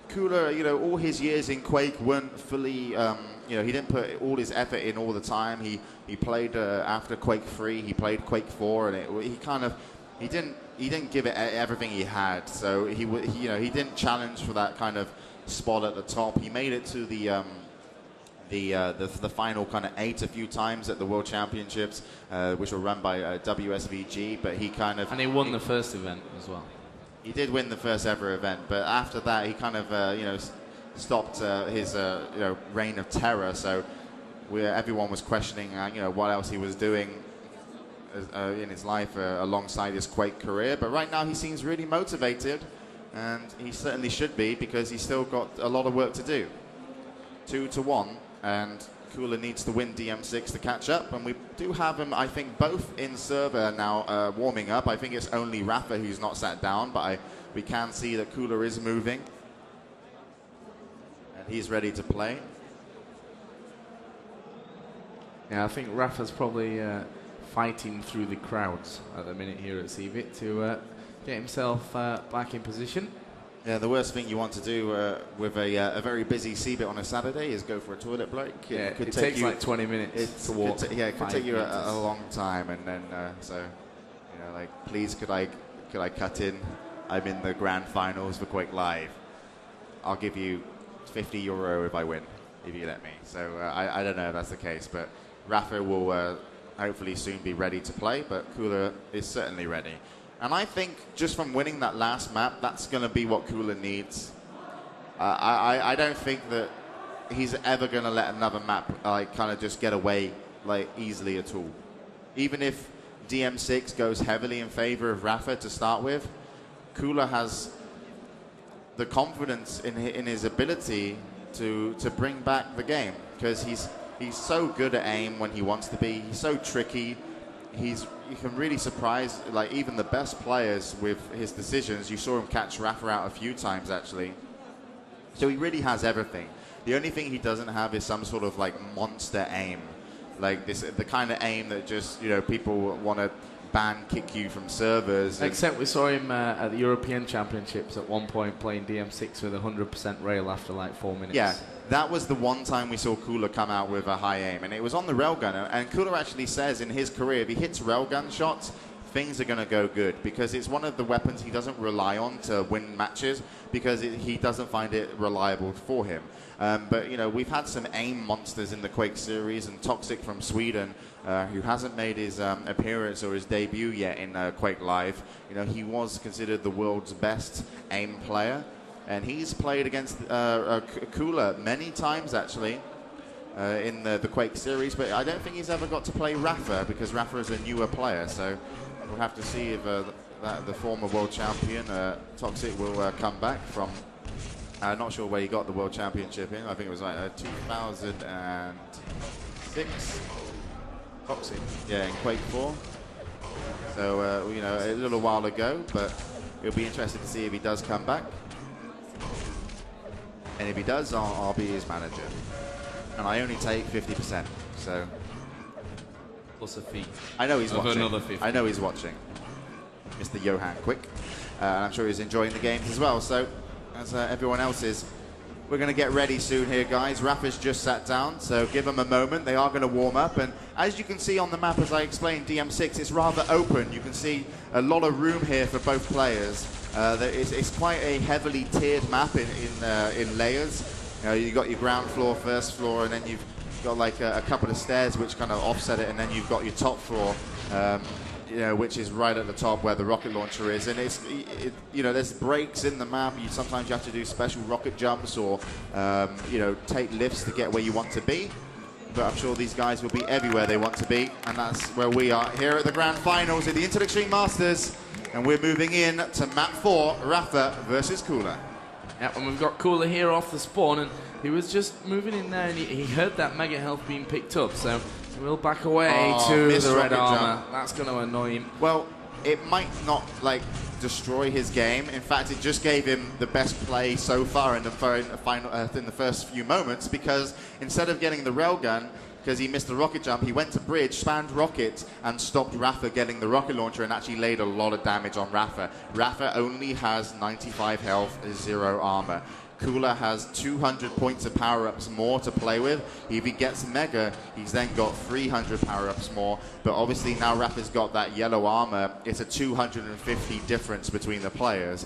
Cooler, you know, all his years in Quake weren't fully, you know, he didn't put all his effort in all the time. He played after Quake 3, he played Quake 4, and he didn't give it everything he had. So he you know, he didn't challenge for that kind of spot at the top. He made it to the final kind of 8 a few times at the World Championships, which were run by WSVG, but he kind of... And he won the first event as well. He did win the first ever event, but after that he kind of, you know, stopped his, you know, reign of terror, so everyone was questioning, you know, what else he was doing in his life alongside his Quake career, but right now he seems really motivated, and he certainly should be, because he's still got a lot of work to do. 2-1. And Cooler needs to win DM6 to catch up, and we do have him, I think, both in server now warming up. I think it's only Rapha who's not sat down, but we can see that Cooler is moving, and he's ready to play. Yeah, I think Rapha's probably fighting through the crowds at the minute here at CVIT to get himself back in position. Yeah, the worst thing you want to do with a very busy CBIT on a Saturday is go for a toilet break. Yeah, it takes like 20 minutes to walk. It could take you a long time, and then so, you know, like, please could I cut in? I'm in the grand finals for Quake Live. I'll give you €50 if I win, if you let me. So I don't know if that's the case, but Rapha will hopefully soon be ready to play, but Cooler is certainly ready. And I think just from winning that last map, that's going to be what Cooler needs. I don't think that he's ever going to let another map kind of just get away easily at all. Even if DM6 goes heavily in favor of Rapha to start with, Cooler has the confidence in his ability to bring back the game, because he's so good at aim when he wants to be. He's so tricky. You can really surprise even the best players with his decisions. You saw him catch Rapha out a few times actually. So he really has everything. The only thing he doesn't have is some sort of monster aim, the kind of aim that just people want to ban kick you from servers. Except we saw him at the European Championships at one point playing DM6 with 100% rail after 4 minutes. Yeah, that was the one time we saw Cooler come out with a high aim, and it was on the railgun. And Cooler actually says in his career, if he hits railgun shots, things are going to go good, because it's one of the weapons he doesn't rely on to win matches, because he doesn't find it reliable for him. But we've had some aim monsters in the Quake series, and Toxic from Sweden, who hasn't made his appearance or his debut yet in Quake Live. He was considered the world's best aim player, and he's played against Cooler many times actually in the Quake series, but I don't think he's ever got to play Rapha, because Rapha is a newer player. So we'll have to see if the former world champion Toxic will come back from. Not sure where he got the world championship in. I think it was 2006. Toxic, yeah, in Quake 4. So a little while ago, but it'll be interesting to see if he does come back. And if he does, I'll be his manager. And I only take 50%. So plus a fee. I know he's of watching. Another 50. I know he's watching. Mr. Johan Quick. I'm sure he's enjoying the games as well. So, as everyone else is, we're going to get ready soon here, guys. Rapha's just sat down, so give them a moment. They are going to warm up. And as you can see on the map, as I explained, DM6, it's rather open. You can see a lot of room here for both players. It's quite a heavily tiered map in layers. You've got your ground floor, first floor, and then you've got a couple of stairs which kind of offset it, and then you've got your top floor, which is right at the top where the rocket launcher is. And there's breaks in the map. Sometimes you have to do special rocket jumps or take lifts to get where you want to be. But I'm sure these guys will be everywhere they want to be, and that's where we are here at the grand finals of the Intel Extreme Masters. And we're moving in to map 4, Rapha versus Cooler. Yep, and we've got Cooler here off the spawn, and he was just moving in there, and he heard that mega health being picked up, so we'll back away to the red armor. That's going to annoy him. Well, it might not destroy his game. In fact, it just gave him the best play so far in the first few moments, because instead of getting the railgun, because he missed the rocket jump, he went to bridge, spammed rocket, and stopped Rapha getting the rocket launcher, and actually laid a lot of damage on Rapha. Rapha only has 95 health, 0 armor. Cooler has 200 points of power-ups more to play with. If he gets Mega, he's then got 300 power-ups more. But obviously now Rapha's got that yellow armor. It's a 250 difference between the players.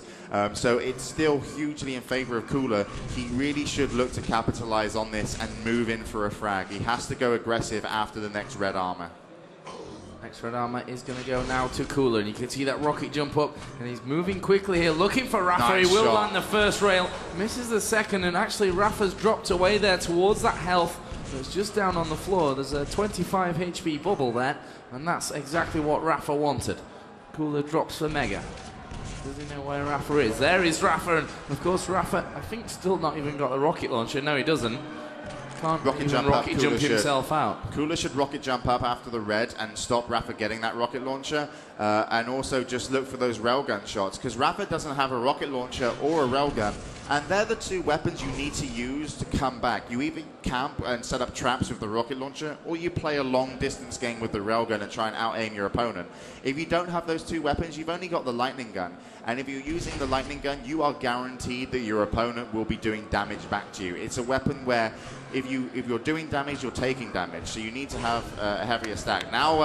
So it's still hugely in favor of Cooler. He really should look to capitalize on this and move in for a frag. He has to go aggressive after the next red armor. Next red armor is going to go now to Cooler, and you can see that rocket jump up, and he's moving quickly here, looking for Rapha. Nice he will shot. land the first rail, misses the second, and actually Rapha's dropped away there towards that health. It's just down on the floor. There's a 25 HP bubble there, and that's exactly what Rapha wanted. Cooler drops for Mega. Does he know where Rapha is? There is Rapha, and of course Rapha, I think, still not even got the rocket launcher. No, he doesn't. Can't rocket jump himself out. Cooler should rocket jump up after the red and stop Rapha getting that rocket launcher, and also just look for those railgun shots, because Rapha doesn't have a rocket launcher or a railgun, and they're the two weapons you need to use to come back. You either camp and set up traps with the rocket launcher, or you play a long distance game with the railgun and try and out-aim your opponent. If you don't have those two weapons, you've only got the lightning gun. And if you're using the lightning gun, you are guaranteed that your opponent will be doing damage back to you. It's a weapon where if you're doing damage, you're taking damage. So you need to have a heavier stack. Now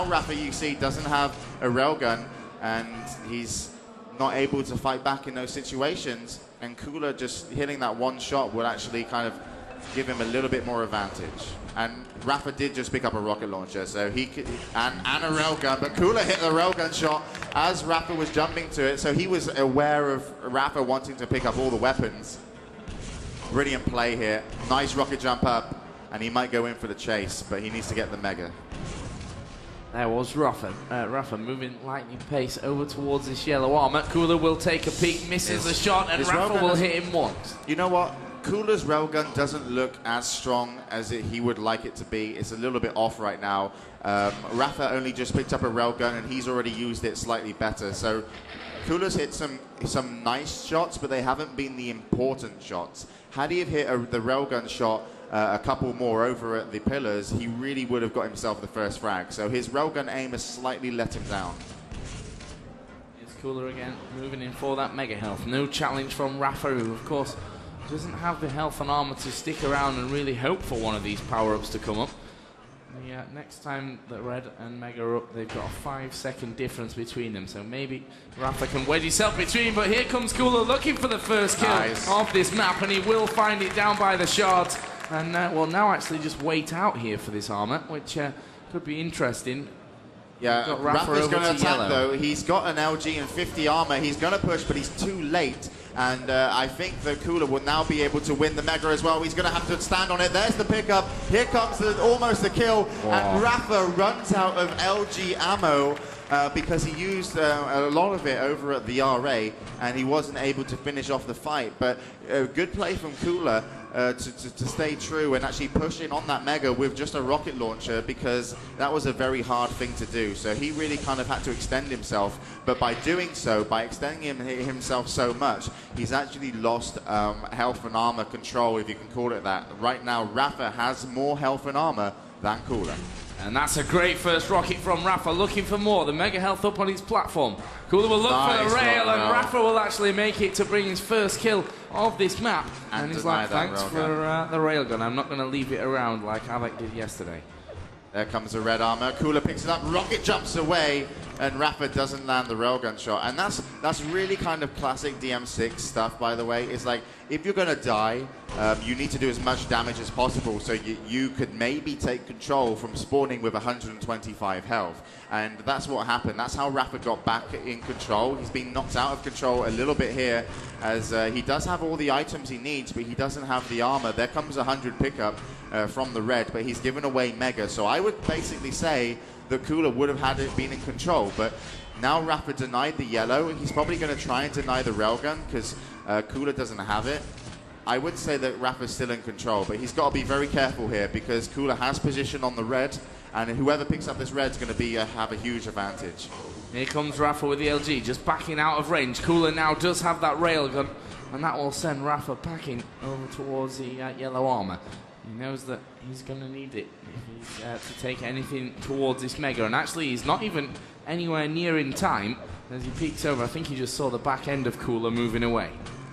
Rapha, you see, doesn't have a railgun, and he's not able to fight back in those situations. And Cooler just hitting that one shot would actually kind of give him a little bit more advantage. And Rapha did just pick up a rocket launcher, so he could, and a railgun, but Cooler hit the railgun shot as Rapha was jumping to it, so he was aware of Rapha wanting to pick up all the weapons. Brilliant play here. Nice rocket jump up, and he might go in for the chase, but he needs to get the Mega. There was Rapha moving lightning pace over towards this yellow armor. Cooler will take a peek, misses the shot, and Rapha will hit him once. You know what? Cooler's railgun doesn't look as strong as he would like it to be. It's a little bit off right now. Rapha only just picked up a railgun, and he's already used it slightly better. So Cooler's hit some nice shots, but they haven't been the important shots. Had he have hit the railgun shot a couple more over at the pillars, he really would have got himself the first frag. So his railgun aim has slightly let him down. It's Cooler again, moving in for that mega health. No challenge from Rapha, who of course doesn't have the health and armor to stick around and really hope for one of these power-ups to come up. The next time that Red and Mega are up, they've got a 5-second difference between them, so maybe Rapha can wedge himself between, but here comes Cooler looking for the first kill of this map, and he will find it down by the shards. And will now actually just wait out here for this armor, which could be interesting. Yeah, Rapha's going to attack though. He's got an LG and 50 armor. He's going to push, but he's too late. And I think the Cooler will now be able to win the Mega as well. He's going to have to stand on it. There's the pickup. Here comes almost the kill. Wow. And Rapha runs out of LG ammo because he used a lot of it over at the RA, and he wasn't able to finish off the fight. But good play from Cooler to stay true and actually push in on that Mega with just a rocket launcher, because that was a very hard thing to do. So he really kind of had to extend himself, but by doing so, by extending himself so much, he's actually lost health and armor control, if you can call it that. Right now, Rapha has more health and armor than Cooler. And that's a great first rocket from Rapha, looking for more. The mega health up on his platform. Cooler will look for the rail, and Rapha will actually make it to bring his first kill of this map. And he's like, thanks for the railgun. I'm not going to leave it around like Alec did yesterday. There comes the red armor. Cooler picks it up, rocket jumps away, and Rapha doesn't land the railgun shot. And that's really kind of classic DM6 stuff, by the way. It's like, if you're going to die, you need to do as much damage as possible so you could maybe take control from spawning with 125 health. And that's what happened. That's how Rapha got back in control. He's been knocked out of control a little bit here, as he does have all the items he needs, but he doesn't have the armor. There comes 100 pickup from the red, but he's given away Mega. So I would basically say that Cooler would have had it been in control, but now Rapha denied the yellow. He's probably going to try and deny the railgun because Cooler doesn't have it. I would say that Rapha's still in control, but he's got to be very careful here because Cooler has position on the red, and whoever picks up this red is going to have a huge advantage. Here comes Rapha with the LG, just backing out of range. Cooler now does have that railgun, and that will send Rapha packing over towards the yellow armor. He knows that he's going to need it if he's to take anything towards this Mega, and actually he's not even anywhere near in time as he peeks over. I think he just saw the back end of Cooler moving away.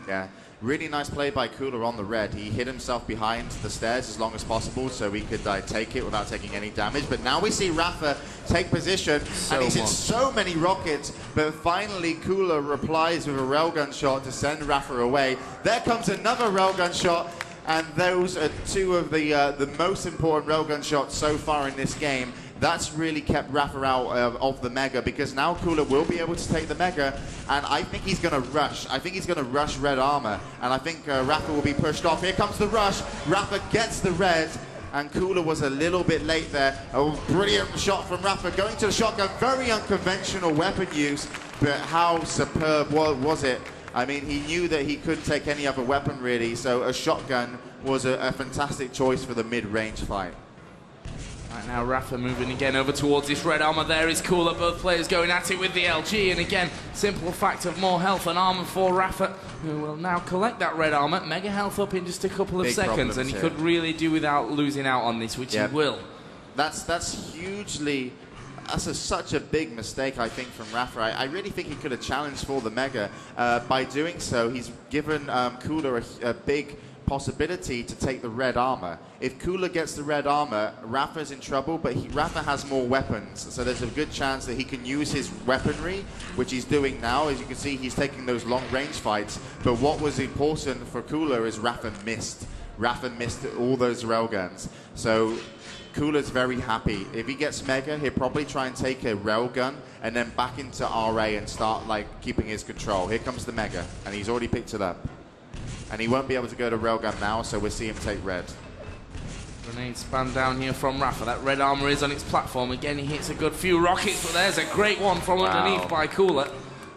Yeah. Really nice play by Cooler on the red. He hid himself behind the stairs as long as possible so he could take it without taking any damage. But now we see Rapha take position, and he's hit so many rockets, but finally Cooler replies with a railgun shot to send Rapha away. There comes another railgun shot, and those are two of the most important railgun shots so far in this game. That's really kept Rapha out of the Mega, because now Cooler will be able to take the Mega, and I think he's going to rush. I think he's going to rush red armor, and I think Rapha will be pushed off. Here comes the rush. Rapha gets the red, and Cooler was a little bit late there. A brilliant shot from Rapha, going to the shotgun. Very unconventional weapon use, but how superb was it? I mean, he knew that he couldn't take any other weapon, really, so a shotgun was a fantastic choice for the mid-range fight. Right now, Rapha moving again over towards this red armor. There is Cooler. Both players going at it with the LG. And again, simple fact of more health and armor for Rapha, who will now collect that red armor. Mega health up in just a couple of seconds. And he could really do without losing out on this, which he will. That's hugely... That's such a big mistake, I think, from Rapha. I really think he could have challenged for the Mega. By doing so, he's given Cooler a big possibility to take the red armor. If Cooler gets the red armor, Rapha's in trouble, but Rapha has more weapons, so there's a good chance that he can use his weaponry, which he's doing now. As you can see, he's taking those long-range fights, but what was important for Cooler is Rapha missed. Rapha missed all those railguns. So Cooler's very happy. If he gets Mega, he'll probably try and take a railgun and then back into RA and start like keeping his control. Here comes the Mega, and he's already picked it up. And he won't be able to go to railgun now, so we'll see him take red. Grenade spam down here from Rapha. That red armor is on its platform. Again, he hits a good few rockets, but there's a great one from underneath by Cooler.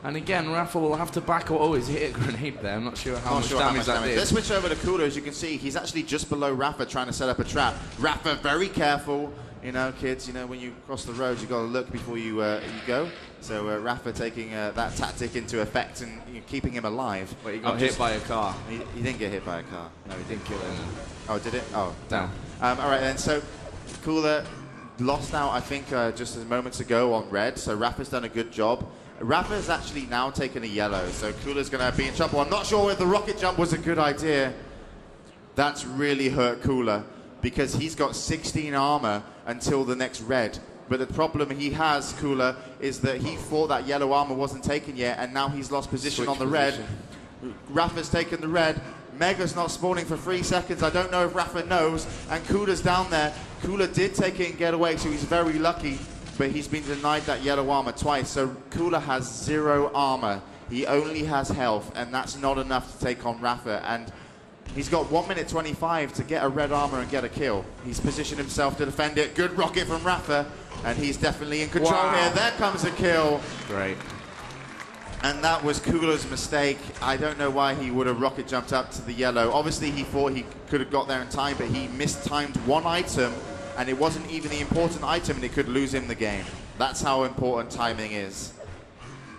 And again, Rapha will have to back up. Oh, he's hit a grenade there. I'm not sure how much damage that did. Let's switch over to Cooler. As you can see, he's actually just below Rapha trying to set up a trap. Rapha, very careful. You know, kids, you know, when you cross the road, you've got to look before you go. So Rapha taking that tactic into effect and keeping him alive. But he got hit by a car. He didn't get hit by a car. No, he didn't kill him. Oh, did it? Oh, down. All right, then. So Cooler lost out, I think, just moments ago on red. So Rapha's done a good job. Rapha's actually now taken a yellow, so Cooler's going to be in trouble. I'm not sure if the rocket jump was a good idea. That's really hurt Cooler, because he's got 16 armor until the next red. But the problem he has, Cooler, is that he thought that yellow armor wasn't taken yet, and now he's lost position on the red. Rapha's taken the red. Mega's not spawning for 3 seconds. I don't know if Rapha knows, and Cooler's down there. Cooler did take it and get away, so he's very lucky. But he's been denied that yellow armor twice, so Cooler has 0 armor. He only has health, and that's not enough to take on Rapha. And he's got 1 minute 25 to get a red armor and get a kill. He's positioned himself to defend it. Good rocket from Rapha, and he's definitely in control here. There comes a kill. Great. And that was Cooler's mistake. I don't know why he would have rocket jumped up to the yellow. Obviously, he thought he could have got there in time, but he mistimed one item, and it wasn't even the important item, and it could lose him the game. That's how important timing is.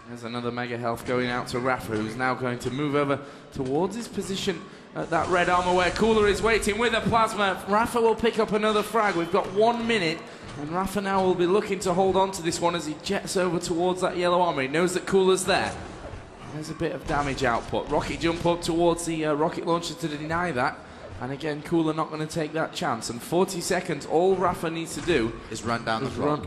There's another mega health going out to Rapha, who's now going to move over towards his position at that red armor where Cooler is waiting with a plasma. Rapha will pick up another frag. We've got 1 minute, and Rapha now will be looking to hold on to this one as he jets over towards that yellow armor. He knows that Cooler's there. There's a bit of damage output. Rocket jump up towards the rocket launcher to deny that. And again, Cooler not going to take that chance. And 40 seconds, all Rapha needs to do is run down the clock.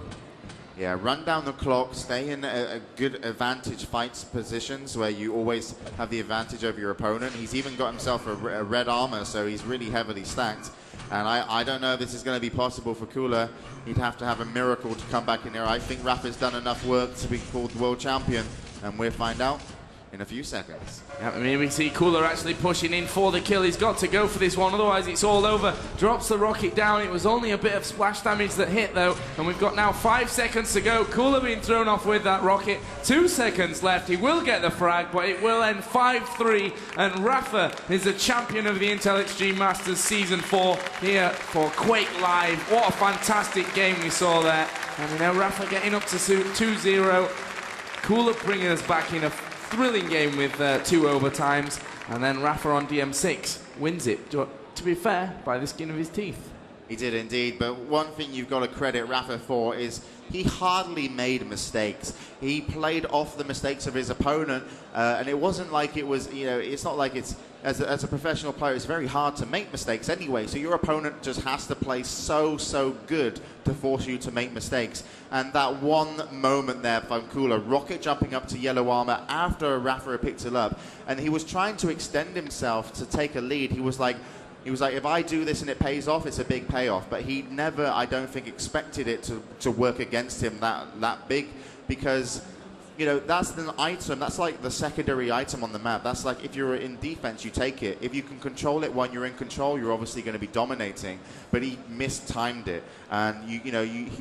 Yeah, run down the clock, stay in a good advantage fights positions where you always have the advantage over your opponent. He's even got himself a red armor, so he's really heavily stacked. And I don't know if this is going to be possible for Cooler. He'd have to have a miracle to come back in there. I think Rapha's done enough work to be called world champion, and we'll find out in a few seconds. Yeah, I mean, we see Cooler actually pushing in for the kill. He's got to go for this one, otherwise it's all over. Drops the rocket down. It was only a bit of splash damage that hit, though, and we've got now 5 seconds to go. Cooler being thrown off with that rocket. 2 seconds left. He will get the frag, but it will end 5-3, and Rapha is the champion of the Intel Extreme Masters Season 4 here for Quake Live. What a fantastic game we saw there. And now Rapha getting up to 2-0. Cooler bringing us back in a thrilling game with 2 overtimes, and then Rapha on DM6 wins it, to be fair, by the skin of his teeth. He did indeed, but one thing you've got to credit Rapha for is he hardly made mistakes. He played off the mistakes of his opponent, and it wasn't like it was, you know, it's not like it's, as a professional player, it's very hard to make mistakes anyway, so your opponent just has to play so good to force you to make mistakes. And that one moment there from Cooler, rocket jumping up to yellow armor after Rapha had picked it up, and he was trying to extend himself to take a lead. He was like, if I do this and it pays off, it's a big payoff. But he never, I don't think, expected it to work against him that big, because, you know, that's an item, that's like the secondary item on the map. That's like, if you're in defense, you take it. If you can control it when you're in control, you're obviously going to be dominating. But he mistimed it, and you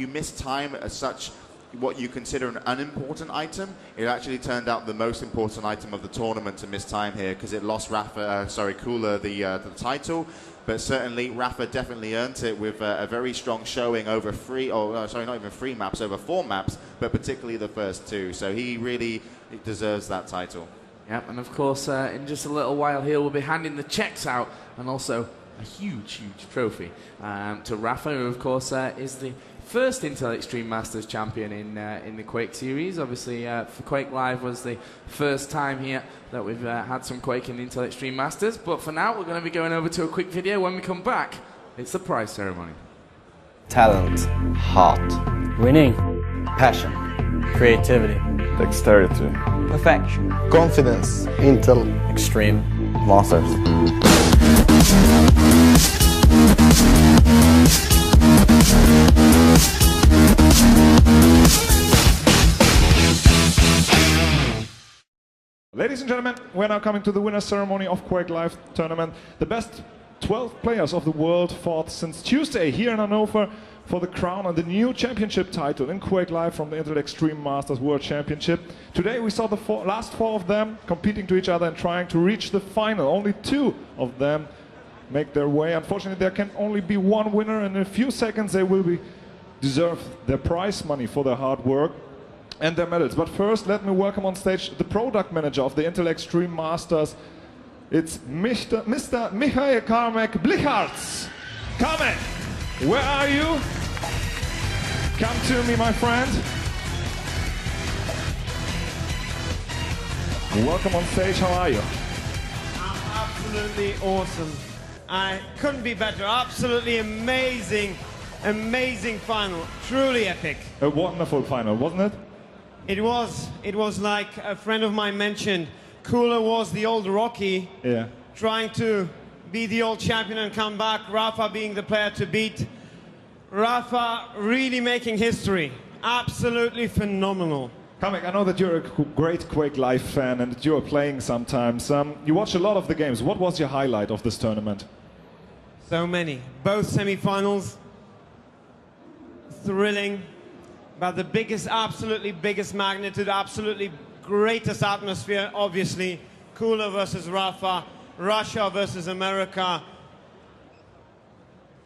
mistime as such what you consider an unimportant item. It actually turned out the most important item of the tournament to miss time here, because it lost Cooler the title. But certainly Rapha definitely earned it with a very strong showing over not even 3 maps, over 4 maps, but particularly the first 2. So he really deserves that title. Yep, and of course, in just a little while here, we'll be handing the checks out, and also a huge trophy to Rapha, who of course is the first Intel Extreme Masters champion in the Quake series. Obviously, for Quake Live was the first time here that we've had some Quake in the Intel Extreme Masters. But for now, we're going to be going over to a quick video. When we come back, it's the prize ceremony. Talent, heart, Winning. passion, Creativity. Dexterity. Perfection. Confidence. Intel Extreme. Masters. Ladies and gentlemen, we're now coming to the winner's ceremony of Quake Live tournament. The best 12 players of the world fought since Tuesday here in Hannover for the crown and the new championship title in Quake Live from the Intel Extreme Masters World Championship. Today we saw the last four of them competing to each other and trying to reach the final. Only two of them make their way. Unfortunately, there can only be one winner, and in a few seconds they will deserve their prize money for their hard work and their medals. But first, let me welcome on stage the product manager of the Intel Extreme Masters. It's Mr. Michael Karmek Blichards. Karmek, where are you? Come to me, my friend. Welcome on stage, how are you? I'm absolutely awesome. I couldn't be better. Absolutely amazing, amazing final. Truly epic. A wonderful final, wasn't it? It was like a friend of mine mentioned, Cooler was the old Rocky, trying to be the old champion and come back, Rapha being the player to beat. Rapha really making history. Absolutely phenomenal. Kamek, I know that you're a great Quake Live fan and that you're playing sometimes. You watch a lot of the games. What was your highlight of this tournament? So many. Both semi-finals. Thrilling. But the biggest, absolutely biggest magnitude, absolutely greatest atmosphere, obviously. Cooler versus Rapha, Russia versus America,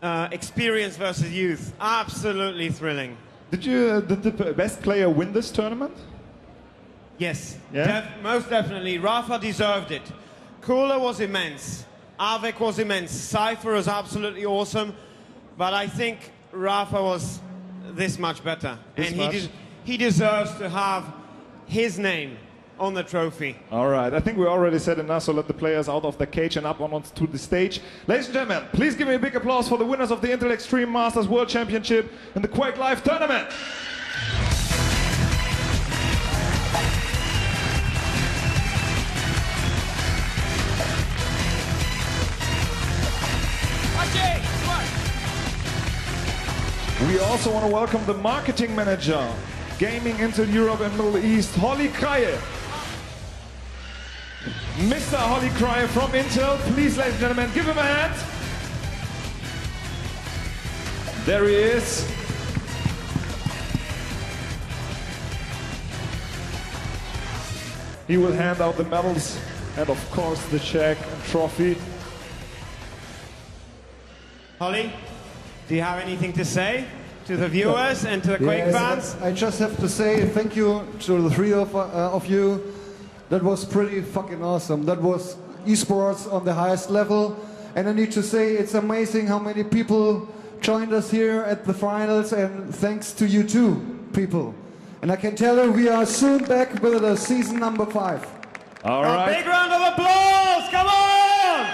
experience versus youth. Absolutely thrilling. Did the best player win this tournament? Yes, yeah? Most definitely. Rapha deserved it. Cooler was immense. Avec was immense. Cypher was absolutely awesome. But I think Rapha was this much better. He deserves to have his name on the trophy. All right, I think we already said enough, so let the players out of the cage and up onto the stage. Ladies and gentlemen, please give me a big applause for the winners of the Intel Extreme Masters World Championship in the Quake Live tournament. We also want to welcome the marketing manager, Gaming Intel Europe and Middle East, Holly Kraje. Mr. Holly Kraje from Intel, please, ladies and gentlemen, give him a hand. There he is. He will hand out the medals and, of course, the check and trophy. Holly, do you have anything to say to the viewers and to the Quake fans? I just have to say thank you to the three of you. That was pretty fucking awesome. That was esports on the highest level. And I need to say it's amazing how many people joined us here at the finals, and thanks to you too, people. And I can tell you we are soon back with the season number 5. All right. A big round of applause, come on!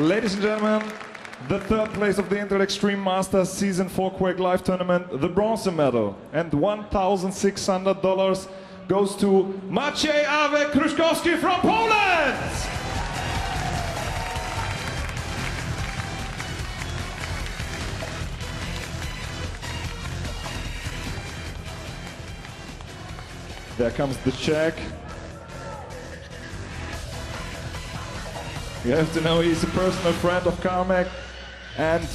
Ladies and gentlemen, the third place of the Intel Extreme Masters Season 4 Quake Live Tournament, the bronze medal and $1,600 goes to Maciej Awek Kruszkowski from Poland! There comes the check. You have to know he's a personal friend of Karmek. And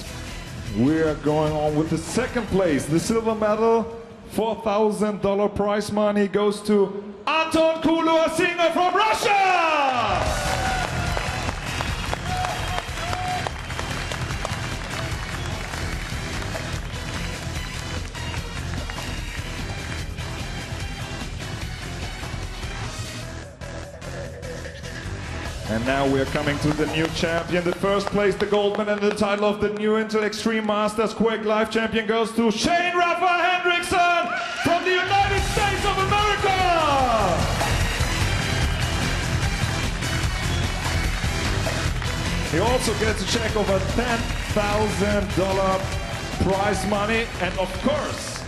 we are going on with the second place. The silver medal, $4,000 prize money goes to Anton Kulu, a singer from Russia! And now we are coming to the new champion. The first place, the gold medal, and the title of the new Intel Extreme Masters Quake Live champion goes to Shane Rapha Hendrickson from the United States of America! He also gets a check of $10,000 prize money, and of course,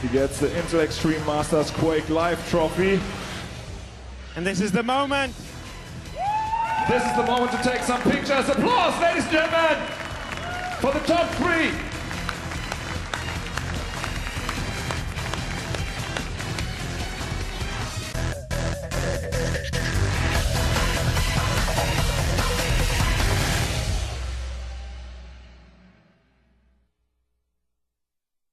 he gets the Intel Extreme Masters Quake Live trophy. And this is the moment. This is the moment to take some pictures. Applause, ladies and gentlemen, for the top 3.